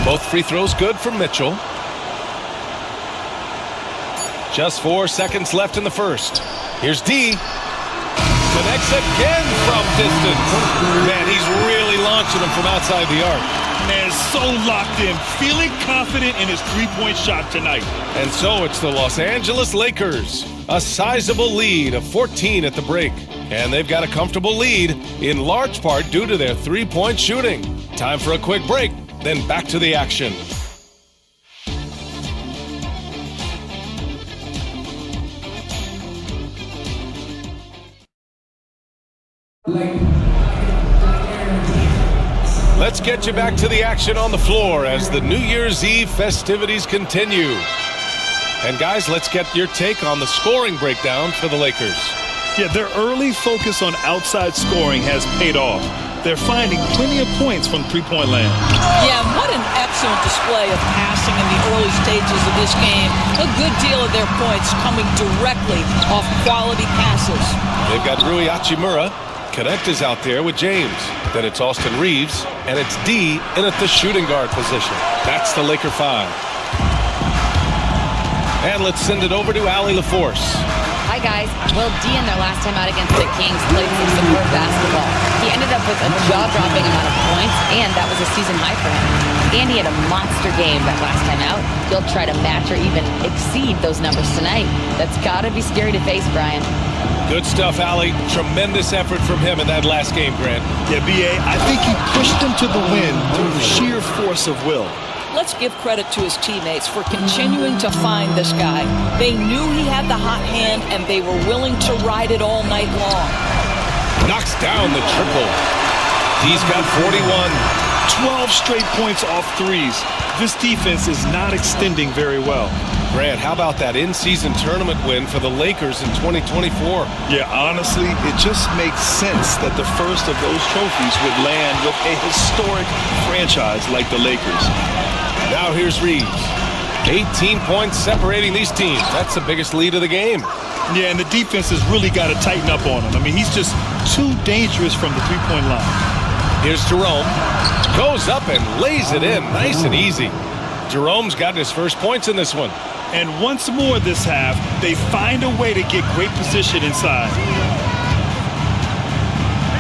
Both free throws good for Mitchell. Just 4 seconds left in the first. Here's D. Connects again from distance. Man, he's really launching them from outside the arc. Man, so locked in, feeling confident in his three-point shot tonight. And so it's the Los Angeles Lakers. A sizable lead of 14 at the break. And they've got a comfortable lead in large part due to their three-point shooting. Time for a quick break, then back to the action. Let's get you back to the action on the floor as the New Year's Eve festivities continue. And guys, let's get your take on the scoring breakdown for the Lakers. Yeah, their early focus on outside scoring has paid off. They're finding plenty of points from three-point land. Yeah, what an excellent display of passing in the early stages of this game. A good deal of their points coming directly off quality passes. They've got Rui Hachimura. Connect is out there with James. Then it's Austin Reeves, and it's D in at the shooting guard position. That's the Laker 5. And let's send it over to Allie LaForce. Hi, Yeah, guys. Will D in their last time out against the Kings played some superb basketball. He ended up with a jaw-dropping amount of points, and that was a season high for him. And he had a monster game that last time out. He'll try to match or even exceed those numbers tonight. That's got to be scary to face, Brian. Good stuff, Allie. Tremendous effort from him in that last game, Grant. Yeah, B.A., I think he pushed them to the win through sheer force of will. Let's give credit to his teammates for continuing to find this guy. They knew he had the hot hand, and they were willing to ride it all night long. Knocks down the triple. He's got 41. 12 straight points off threes. This defense is not extending very well. Grant, how about that in-season tournament win for the Lakers in 2024? Yeah, honestly, it just makes sense that the first of those trophies would land with a historic franchise like the Lakers. Now here's Reeves. 18 points separating these teams. That's the biggest lead of the game. Yeah, and the defense has really got to tighten up on him. I mean, he's just too dangerous from the three-point line. Here's Jerome. Goes up and lays it in. Nice and easy. Jerome's gotten his first points in this one. And once more this half, they find a way to get great position inside.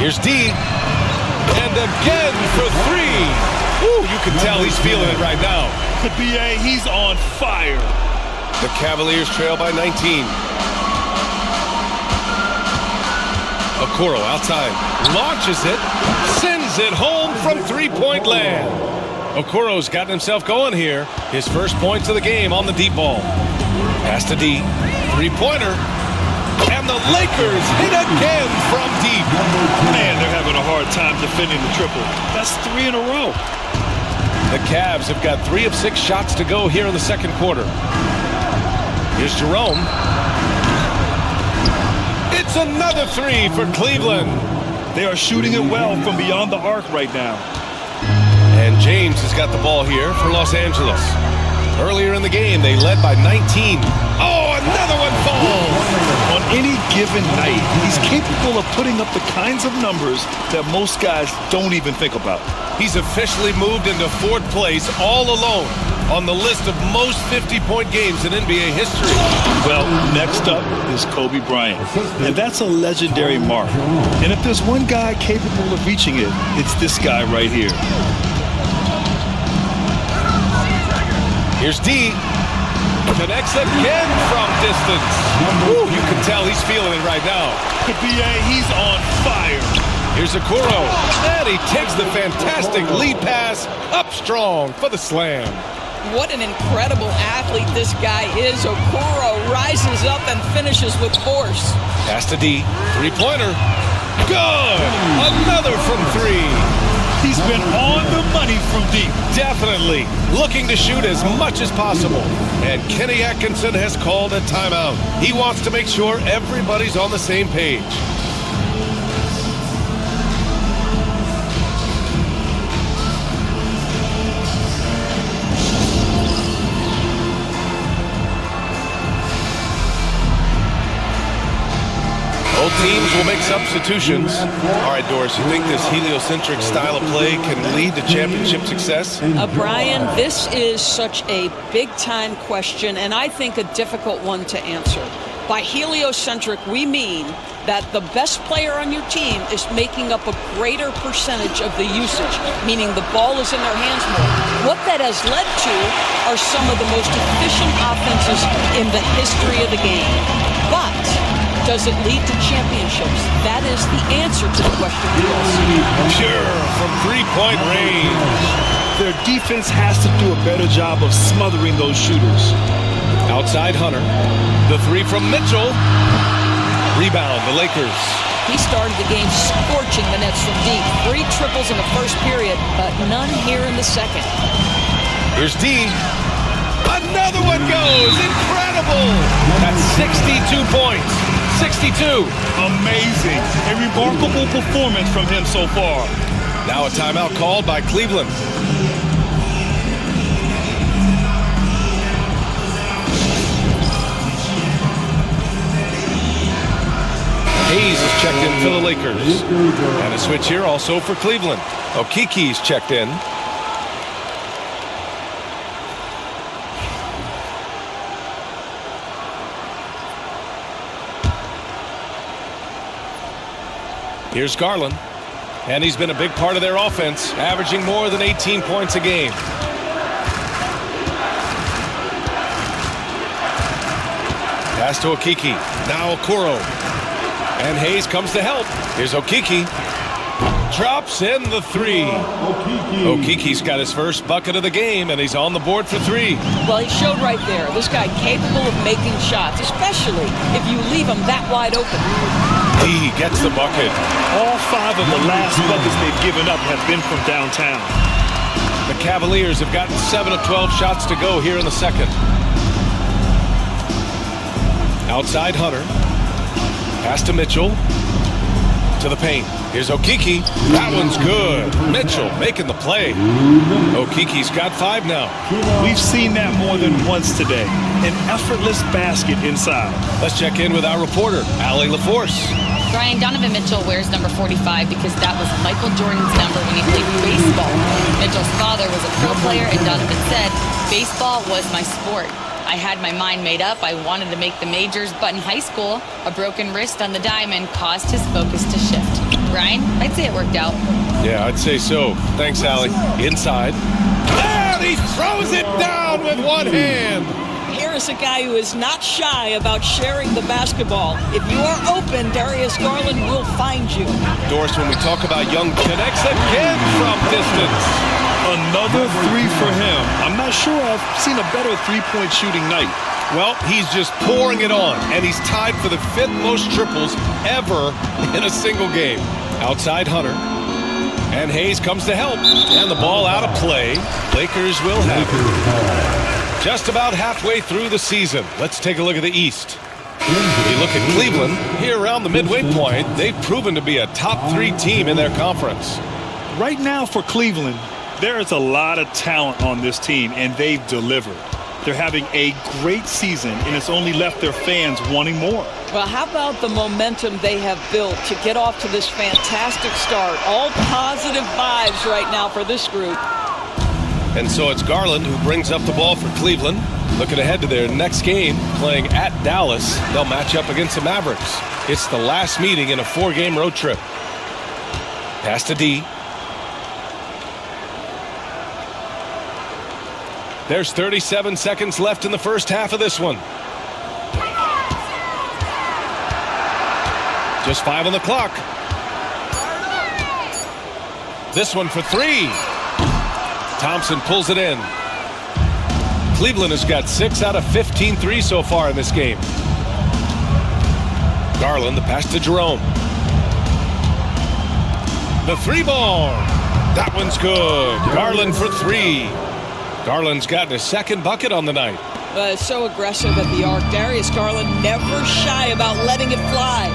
Here's D. And again for three. Ooh, you can tell he's feeling it right now. The BA, he's on fire. The Cavaliers trail by 19. Okoro outside. Launches it. Sends it home from three-point land. Okoro's gotten himself going here. His first points of the game on the deep ball. Pass to D. Three-pointer. And the Lakers hit again from deep. Man, they're having a hard time defending the triple. That's 3 in a row. The Cavs have got 3 of 6 shots to go here in the second quarter. Here's Jerome. It's another 3 for Cleveland. They are shooting it well from beyond the arc right now. And James has got the ball here for Los Angeles. Earlier in the game, they led by 19. Oh, another one falls! On any given night, he's capable of putting up the kinds of numbers that most guys don't even think about. He's officially moved into 4th place all alone on the list of most 50-point games in NBA history. Well, next up is Kobe Bryant, and that's a legendary mark. And if there's one guy capable of reaching it, it's this guy right here. Here's D. Connects again from distance. Ooh, you can tell he's feeling it right now. The BA, he's on fire. Here's Okoro. And he takes the fantastic lead pass up strong for the slam. What an incredible athlete this guy is. Okoro rises up and finishes with force. Pass to D. Three-pointer. Good. Another from 3. He's been on the money from deep. Definitely. Looking to shoot as much as possible. And Kenny Atkinson has called a timeout. He wants to make sure everybody's on the same page. Both teams will make substitutions. All right, Doris, you think this heliocentric style of play can lead to championship success? Brian, this is such a big-time question, and I think a difficult one to answer. By heliocentric, we mean that the best player on your team is making up a greater percentage of the usage, meaning the ball is in their hands more. What that has led to are some of the most efficient offenses in the history of the game. But does it lead to championships? That is the answer to the question. Sure, from three-point range. Their defense has to do a better job of smothering those shooters. Outside Hunter. The 3 from Mitchell. Rebound, the Lakers. He started the game scorching the Nets from deep. 3 triples in the first period, but none here in the second. Here's D. Another one goes. Incredible. That's 62 points. 62. Amazing. A remarkable performance from him so far. Now a timeout called by Cleveland. Hayes is checked in for the Lakers. And a switch here also for Cleveland. Okiki's checked in. Here's Garland. And he's been a big part of their offense, averaging more than 18 points a game. Pass to Okiki. Now Okoro. And Hayes comes to help. Here's Okiki. Drops in the three. Okiki's got his first bucket of the game, and he's on the board for three. Well, he showed right there. This guy capable of making shots, especially if you leave him that wide open. He gets the bucket. All 5 of the last buckets they've given up have been from downtown. The Cavaliers have gotten 7 of 12 shots to go here in the second. Outside Hunter. Pass to Mitchell. To the paint. Here's Okiki. That one's good. Mitchell making the play. Okiki's got 5 now. We've seen that more than once today. An effortless basket inside. Let's check in with our reporter, Allie LaForce. Brian, Donovan Mitchell wears number 45 because that was Michael Jordan's number when he played baseball. Mitchell's father was a pro player, and Donovan said, "Baseball was my sport. I had my mind made up. I wanted to make the majors, but in high school, a broken wrist on the diamond caused his focus to shift." Brian, I'd say it worked out. Yeah, I'd say so. Thanks, Allie. Inside. And he throws it down with one hand. Here is a guy who is not shy about sharing the basketball. If you are open, Darius Garland will find you. Doris, when we talk about Young, connects again from distance. Another 3 for him. I'm not sure I've seen a better three-point shooting night. Well, he's just pouring it on, and he's tied for the 5th most triples ever in a single game. Outside Hunter. And Hayes comes to help. And the ball out of play. Lakers will have it. Just about halfway through the season. Let's take a look at the East. You look at Cleveland. Here around the midway point, they've proven to be a top 3 team in their conference. Right now for Cleveland, there is a lot of talent on this team, and they've delivered. They're having a great season, and it's only left their fans wanting more. Well, how about the momentum they have built to get off to this fantastic start? All positive vibes right now for this group. And so it's Garland who brings up the ball for Cleveland. Looking ahead to their next game, playing at Dallas. They'll match up against the Mavericks. It's the last meeting in a 4-game road trip. Pass to D. There's 37 seconds left in the first half of this one. Just 5 on the clock. This one for 3. Thompson pulls it in. Cleveland has got 6 out of 15 threes so far in this game. Garland, the pass to Jerome. The 3-ball. That one's good. Garland for 3. Garland's gotten his 2nd bucket on the night. So aggressive at the arc. Darius Garland never shy about letting it fly.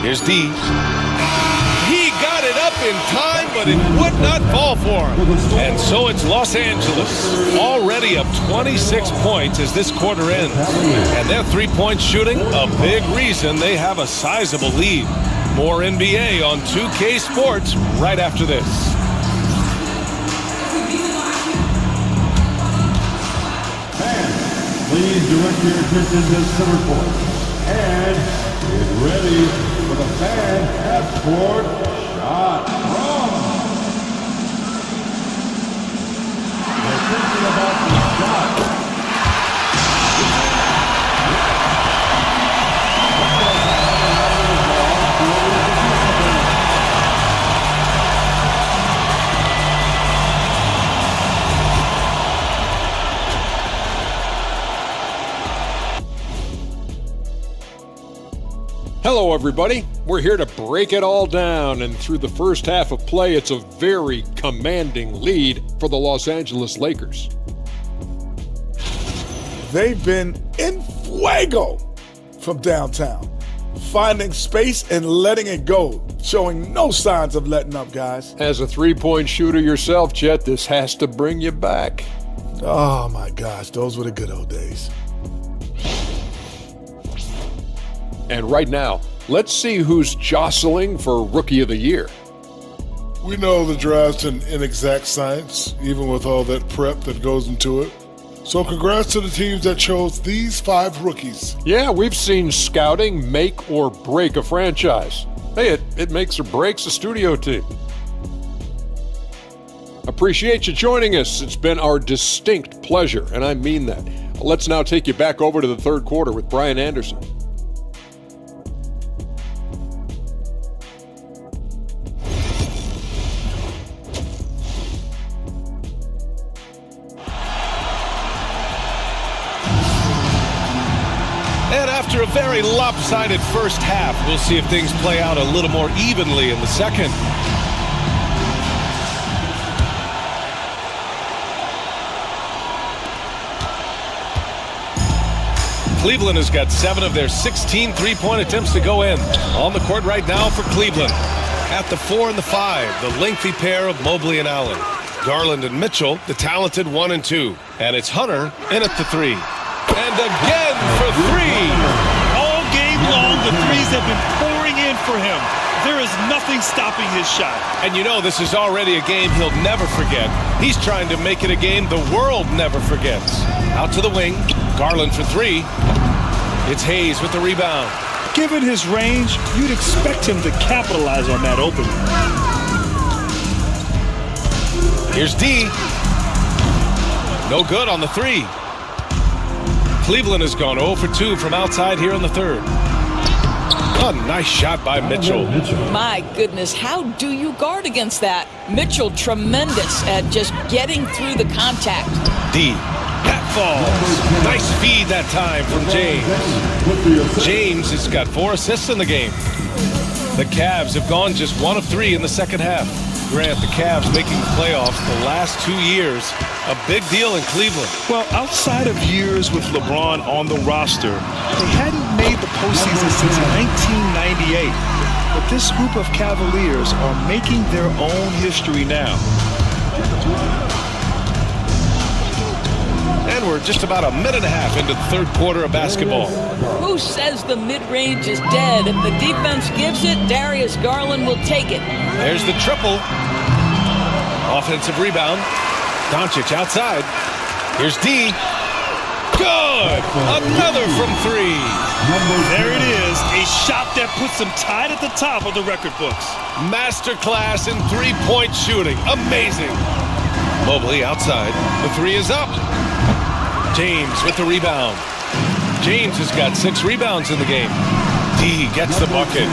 Here's D. He got it up in time, but it would not fall for him. And so it's Los Angeles, already up 26 points as this quarter ends. And their 3-point shooting, a big reason they have a sizable lead. More NBA on 2K Sports right after this. Please direct your attention to center court and get ready for the fan half-court shot from. They're thinking about the shot. Hello, everybody. We're here to break it all down, and through the first half of play, it's a very commanding lead for the Los Angeles Lakers. They've been in fuego from downtown, finding space and letting it go, showing no signs of letting up, guys. As a 3-point shooter yourself, Chet, this has to bring you back. Oh, my gosh, those were the good old days. And right now, let's see who's jostling for Rookie of the Year. We know the draft's an inexact science, even with all that prep that goes into it. So congrats to the teams that chose these 5 rookies. Yeah, we've seen scouting make or break a franchise. Hey, it makes or breaks a studio team. Appreciate you joining us. It's been our distinct pleasure, and I mean that. Let's now take you back over to the third quarter with Brian Anderson. And after a very lopsided first half, we'll see if things play out a little more evenly in the second. Cleveland has got 7 of their 16 three-point attempts to go in. On the court right now for Cleveland. At the 4 and the 5, the lengthy pair of Mobley and Allen. Garland and Mitchell, the talented 1 and 2. And it's Hunter in at the 3. And again for 3. All game long, the threes have been pouring in for him. There is nothing stopping his shot. And you know this is already a game he'll never forget. He's trying to make it a game the world never forgets. Out to the wing, Garland for 3. It's Hayes with the rebound. Given his range, you'd expect him to capitalize on that opening. Here's D. No good on the 3. Cleveland has gone 0 for 2 from outside here in the third. A nice shot by Mitchell. My goodness, how do you guard against that? Mitchell tremendous at just getting through the contact. D. That falls. Nice feed that time from James. James has got 4 assists in the game. The Cavs have gone just 1 of 3 in the second half. Grant, the Cavs making the playoffs the last 2 years. A big deal in Cleveland. Well, outside of years with LeBron on the roster, they hadn't made the postseason since 1998. But this group of Cavaliers are making their own history now. And we're just about a minute and a half into the third quarter of basketball. Who says the mid-range is dead? If the defense gives it, Darius Garland will take it. There's the triple. Offensive rebound. Doncic outside. Here's D. Good! Another from 3. There it is. A shot that puts him tied at the top of the record books. Masterclass in three-point shooting. Amazing. Mobley outside. The 3 is up. James with the rebound. James has got 6 rebounds in the game. D gets the bucket.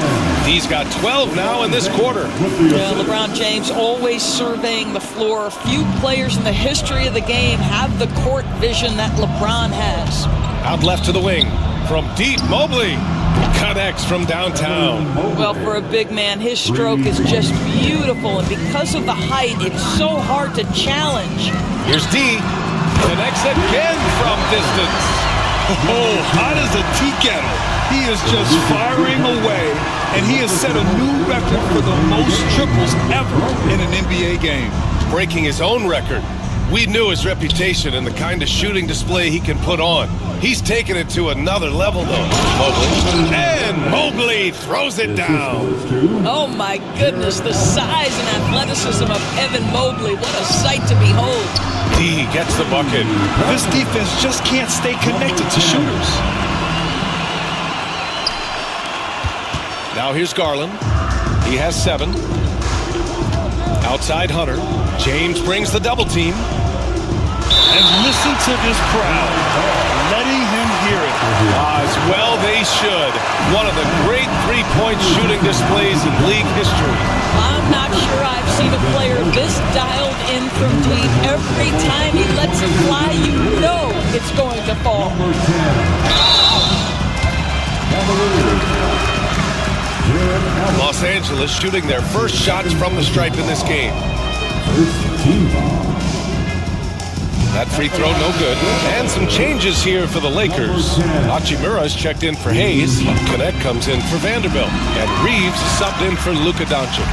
D's got 12 now in this quarter. Yeah, LeBron James always surveying the floor. Few players in the history of the game have the court vision that LeBron has. Out left to the wing. From deep, Mobley connects from downtown. Well, for a big man, his stroke is just beautiful. And because of the height, it's so hard to challenge. Here's D. Connects again from distance. Oh, hot as a tea kettle. He is just firing away, and he has set a new record for the most triples ever in an NBA game. Breaking his own record. We knew his reputation and the kind of shooting display he can put on. He's taken it to another level, though. Mobley. And Mobley throws it down. Oh, my goodness. The size and athleticism of Evan Mobley. What a sight to behold. D gets the bucket. This defense just can't stay connected to shooters. Now here's Garland. He has 7. Outside Hunter. James brings the double team. And listen to this crowd, letting him hear it. As well they should. One of the great three-point shooting displays in league history. I'm not sure I've seen a player this dialed in from deep. Every time he lets it fly, you know it's going to fall. Los Angeles shooting their first shots from the stripe in this game. That free throw no good. And some changes here for the Lakers. Hachimura's checked in for Hayes. Connect comes in for Vanderbilt. And Reeves is subbed in for Luka Doncic.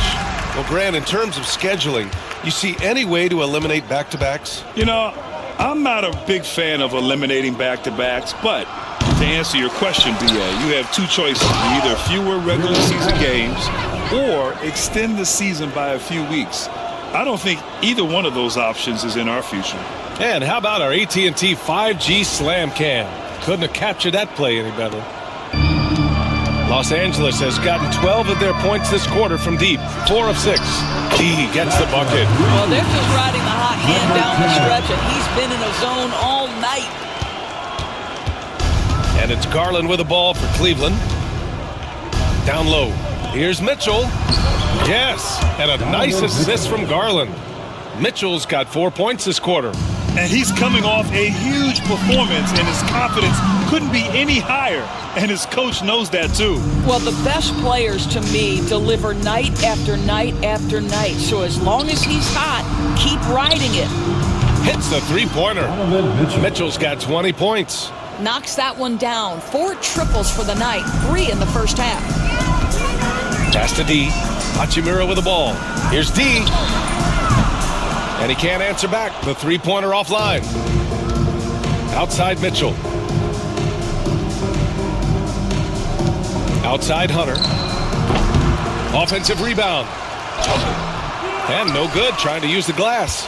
Well, Grant, in terms of scheduling, you see any way to eliminate back-to-backs? You know, I'm not a big fan of eliminating back-to-backs, but to answer your question, BA, you have 2 choices. Either fewer regular season games or extend the season by a few weeks. I don't think either one of those options is in our future. And how about our AT&T 5G Slam Cam? Couldn't have captured that play any better. Los Angeles has gotten 12 of their points this quarter from deep. 4 of 6. D gets the bucket. Well, they're just riding the hot hand down the stretch, and he's been in a zone all night. And it's Garland with the ball for Cleveland. Down low. Here's Mitchell. Yes, and a nice assist from Garland. Mitchell's got 4 points this quarter. And he's coming off a huge performance, and his confidence couldn't be any higher. And his coach knows that too. Well, the best players to me deliver night after night after night. So as long as he's hot, keep riding it. Hits the three-pointer. Mitchell's got 20 points. Knocks that one down. 4 triples for the night. 3 in the first half. Pass to D. Hachimura with the ball. Here's D. And he can't answer back. The three-pointer offline. Outside Mitchell. Outside Hunter. Offensive rebound. And no good, trying to use the glass.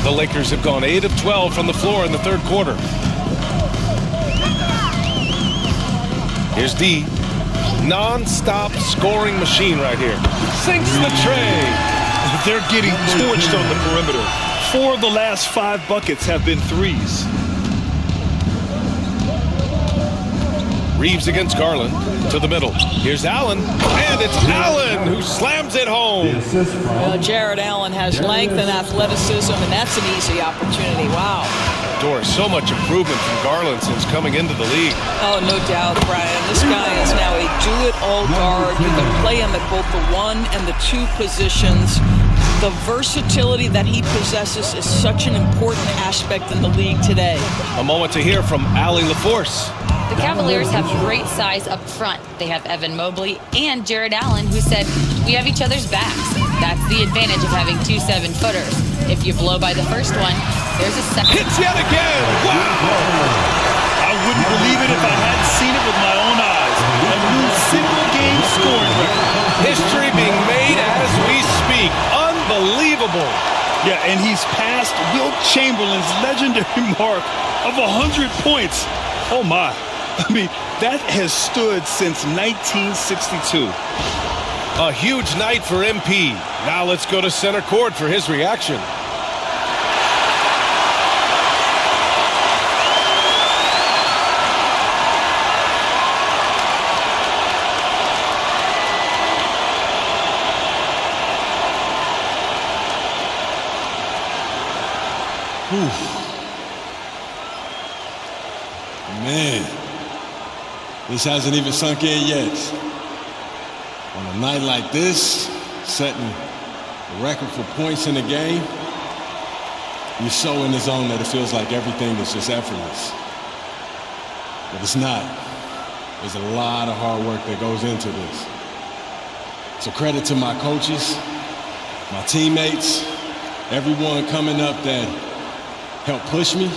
The Lakers have gone 8 of 12 from the floor in the third quarter. Here's D. Non-stop scoring machine right here. Sinks the tray. They're getting torched on the perimeter. 4 of the last 5 buckets have been threes. Reeves against Garland to the middle. Here's Allen, and it's Allen who slams it home. Well, Jared Allen has length and athleticism, and that's an easy opportunity. Wow. Doris, so much improvement from Garland since coming into the league. Oh, no doubt, Brian. This guy is now a do-it-all guard. You can play him at both the 1 and the 2 positions. The versatility that he possesses is such an important aspect in the league today. A moment to hear from Allie LaForce. The Cavaliers have great size up front. They have Evan Mobley and Jared Allen, who said, "We have each other's backs." That's the advantage of having 2 7-footers. If you blow by the first one, there's a second. Hits yet again! Wow! I wouldn't believe it if I hadn't seen it with my own eyes. A new single-game scoring record. History being made as we speak. Unbelievable. Yeah, and he's passed Wilt Chamberlain's legendary mark of 100 points. Oh, my. I mean, that has stood since 1962. A huge night for MP. Now let's go to center court for his reaction. Man, this hasn't even sunk in yet. On a night like this, setting a record for points in the game, you're so in the zone that it feels like everything is just effortless. But it's not. There's a lot of hard work that goes into this. So credit to my coaches, my teammates, everyone coming up that helped push me.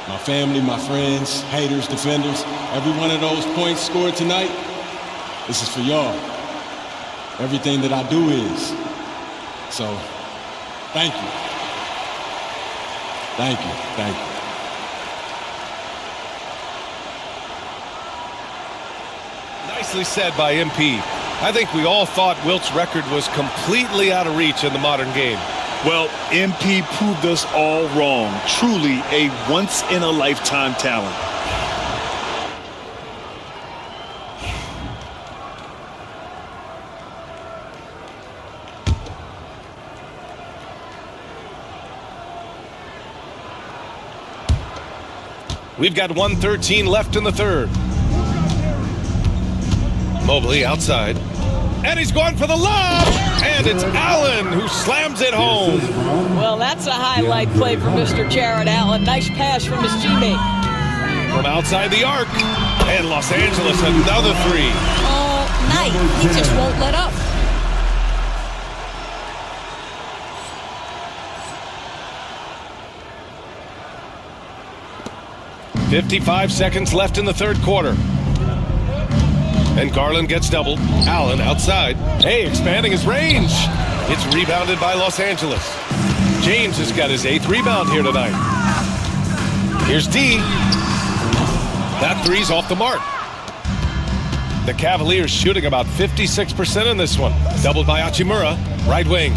My family, my friends, haters, defenders, every one of those points scored tonight, this is for y'all. Everything that I do is. So, thank you. Thank you, thank you. Nicely said by MP. I think we all thought Wilt's record was completely out of reach in the modern game. Well, MP proved us all wrong. Truly a once-in-a-lifetime talent. We've got 1:13 left in the third. Mobley outside. And he's going for the lob! And it's Allen who slams it home. Well, that's a highlight play for Mr. Jared Allen. Nice pass from his teammate. From outside the arc. And Los Angeles another three. All night. He just won't let up. .55 seconds left in the third quarter. And Garland gets doubled. Allen outside. Hey, expanding his range. It's rebounded by Los Angeles. James has got his 8th rebound here tonight. Here's D. That three's off the mark. The Cavaliers shooting about 56% in this one. Doubled by Hachimura, right wing.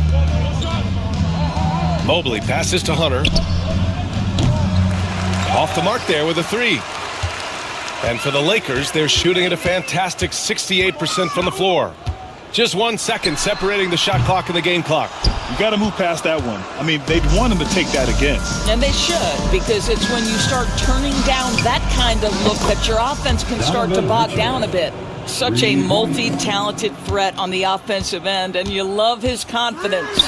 Mobley passes to Hunter. Off the mark there with a 3. And for the Lakers, they're shooting at a fantastic 68% from the floor. Just 1 second separating the shot clock and the game clock. You got to move past that one. I mean, they'd want him to take that again. And they should, because it's when you start turning down that kind of look that your offense can start to bog down a bit. Such a multi-talented threat on the offensive end, and you love his confidence.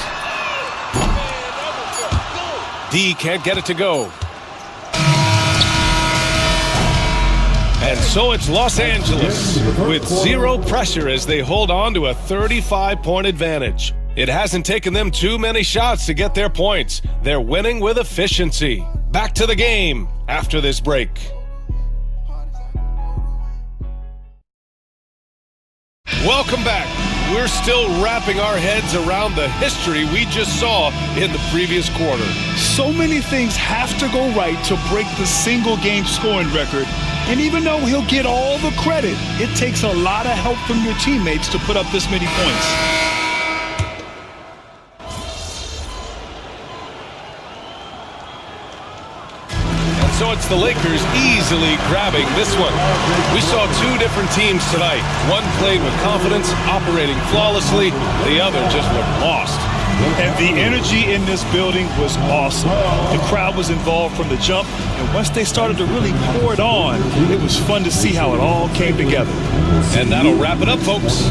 D can't get it to go. And so it's Los Angeles with 0 pressure as they hold on to a 35-point advantage. It hasn't taken them too many shots to get their points. They're winning with efficiency. Back to the game after this break. Welcome back. We're still wrapping our heads around the history we just saw in the previous quarter. So many things have to go right to break the single-game scoring record. And even though he'll get all the credit, it takes a lot of help from your teammates to put up this many points. So it's the Lakers easily grabbing this one. We saw 2 different teams tonight. One played with confidence, operating flawlessly. The other just looked lost. And the energy in this building was awesome. The crowd was involved from the jump, and once they started to really pour it on, it was fun to see how it all came together. And that'll wrap it up, folks.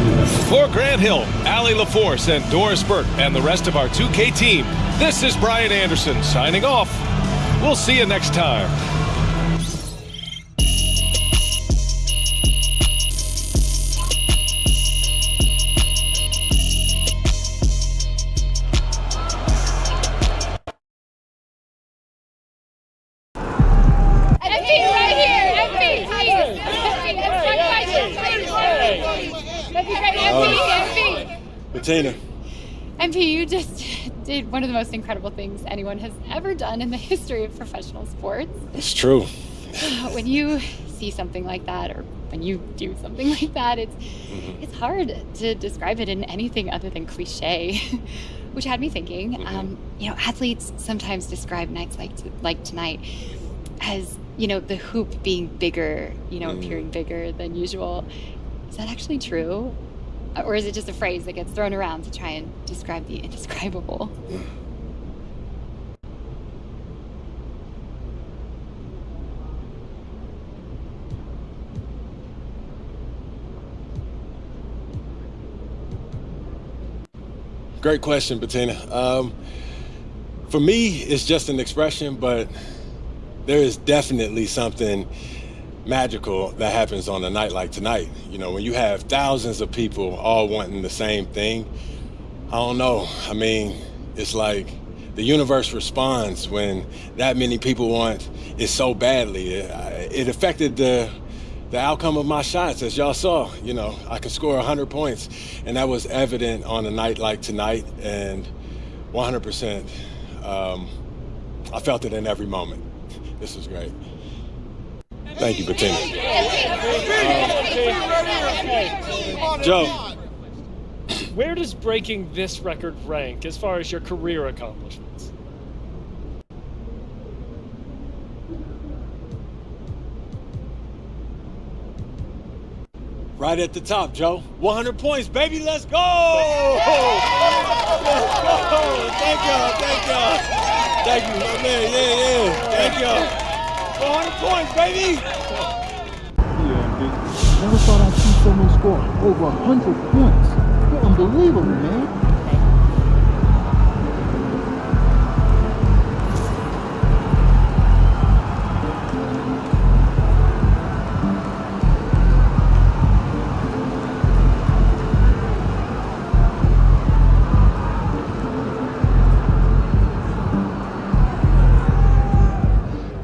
For Grant Hill, Allie LaForce, and Doris Burke, and the rest of our 2K team, this is Brian Anderson signing off. We'll see you next time. Bettina. MP, you just did one of the most incredible things anyone has ever done in the history of professional sports. It's true. When you see something like that, or when you do something like that, it's hard to describe it in anything other than cliche, which had me thinking. Athletes sometimes describe nights like tonight as, the hoop being bigger, appearing bigger than usual. Is that actually true? Or is it just a phrase that gets thrown around to try and describe the indescribable? Great question, Bettina. For me, it's just an expression, but there is definitely something magical that happens on a night like tonight. When you have thousands of people all wanting the same thing, I don't know. I mean, it's like the universe responds when that many people want it so badly. It affected the outcome of my shots, as y'all saw. I could score 100 points, and that was evident on a night like tonight, and 100%. I felt it in every moment. This was great. Thank you, Bettina. Joe. Where does breaking this record rank as far as your career accomplishments? Right at the top, Joe. 100 points, baby. Let's go! Let's go! Thank y'all. Thank you, my man. Yeah. Thank y'all. 100 points, baby! Never thought I'd see someone score over 100 points. You're unbelievable, man.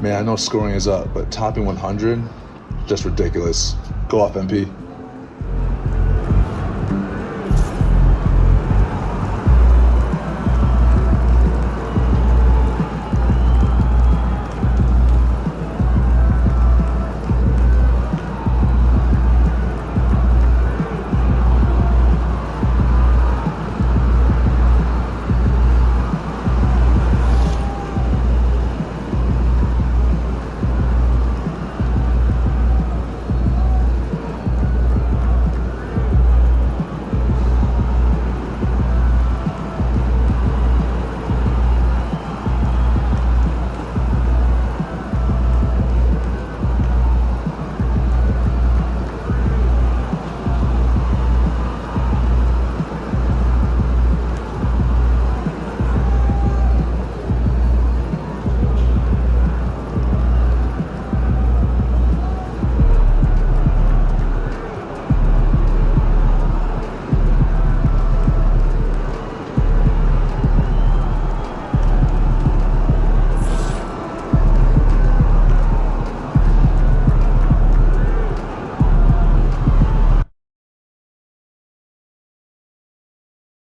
Man, I know scoring is up, but topping 100, just ridiculous. Go off, MP.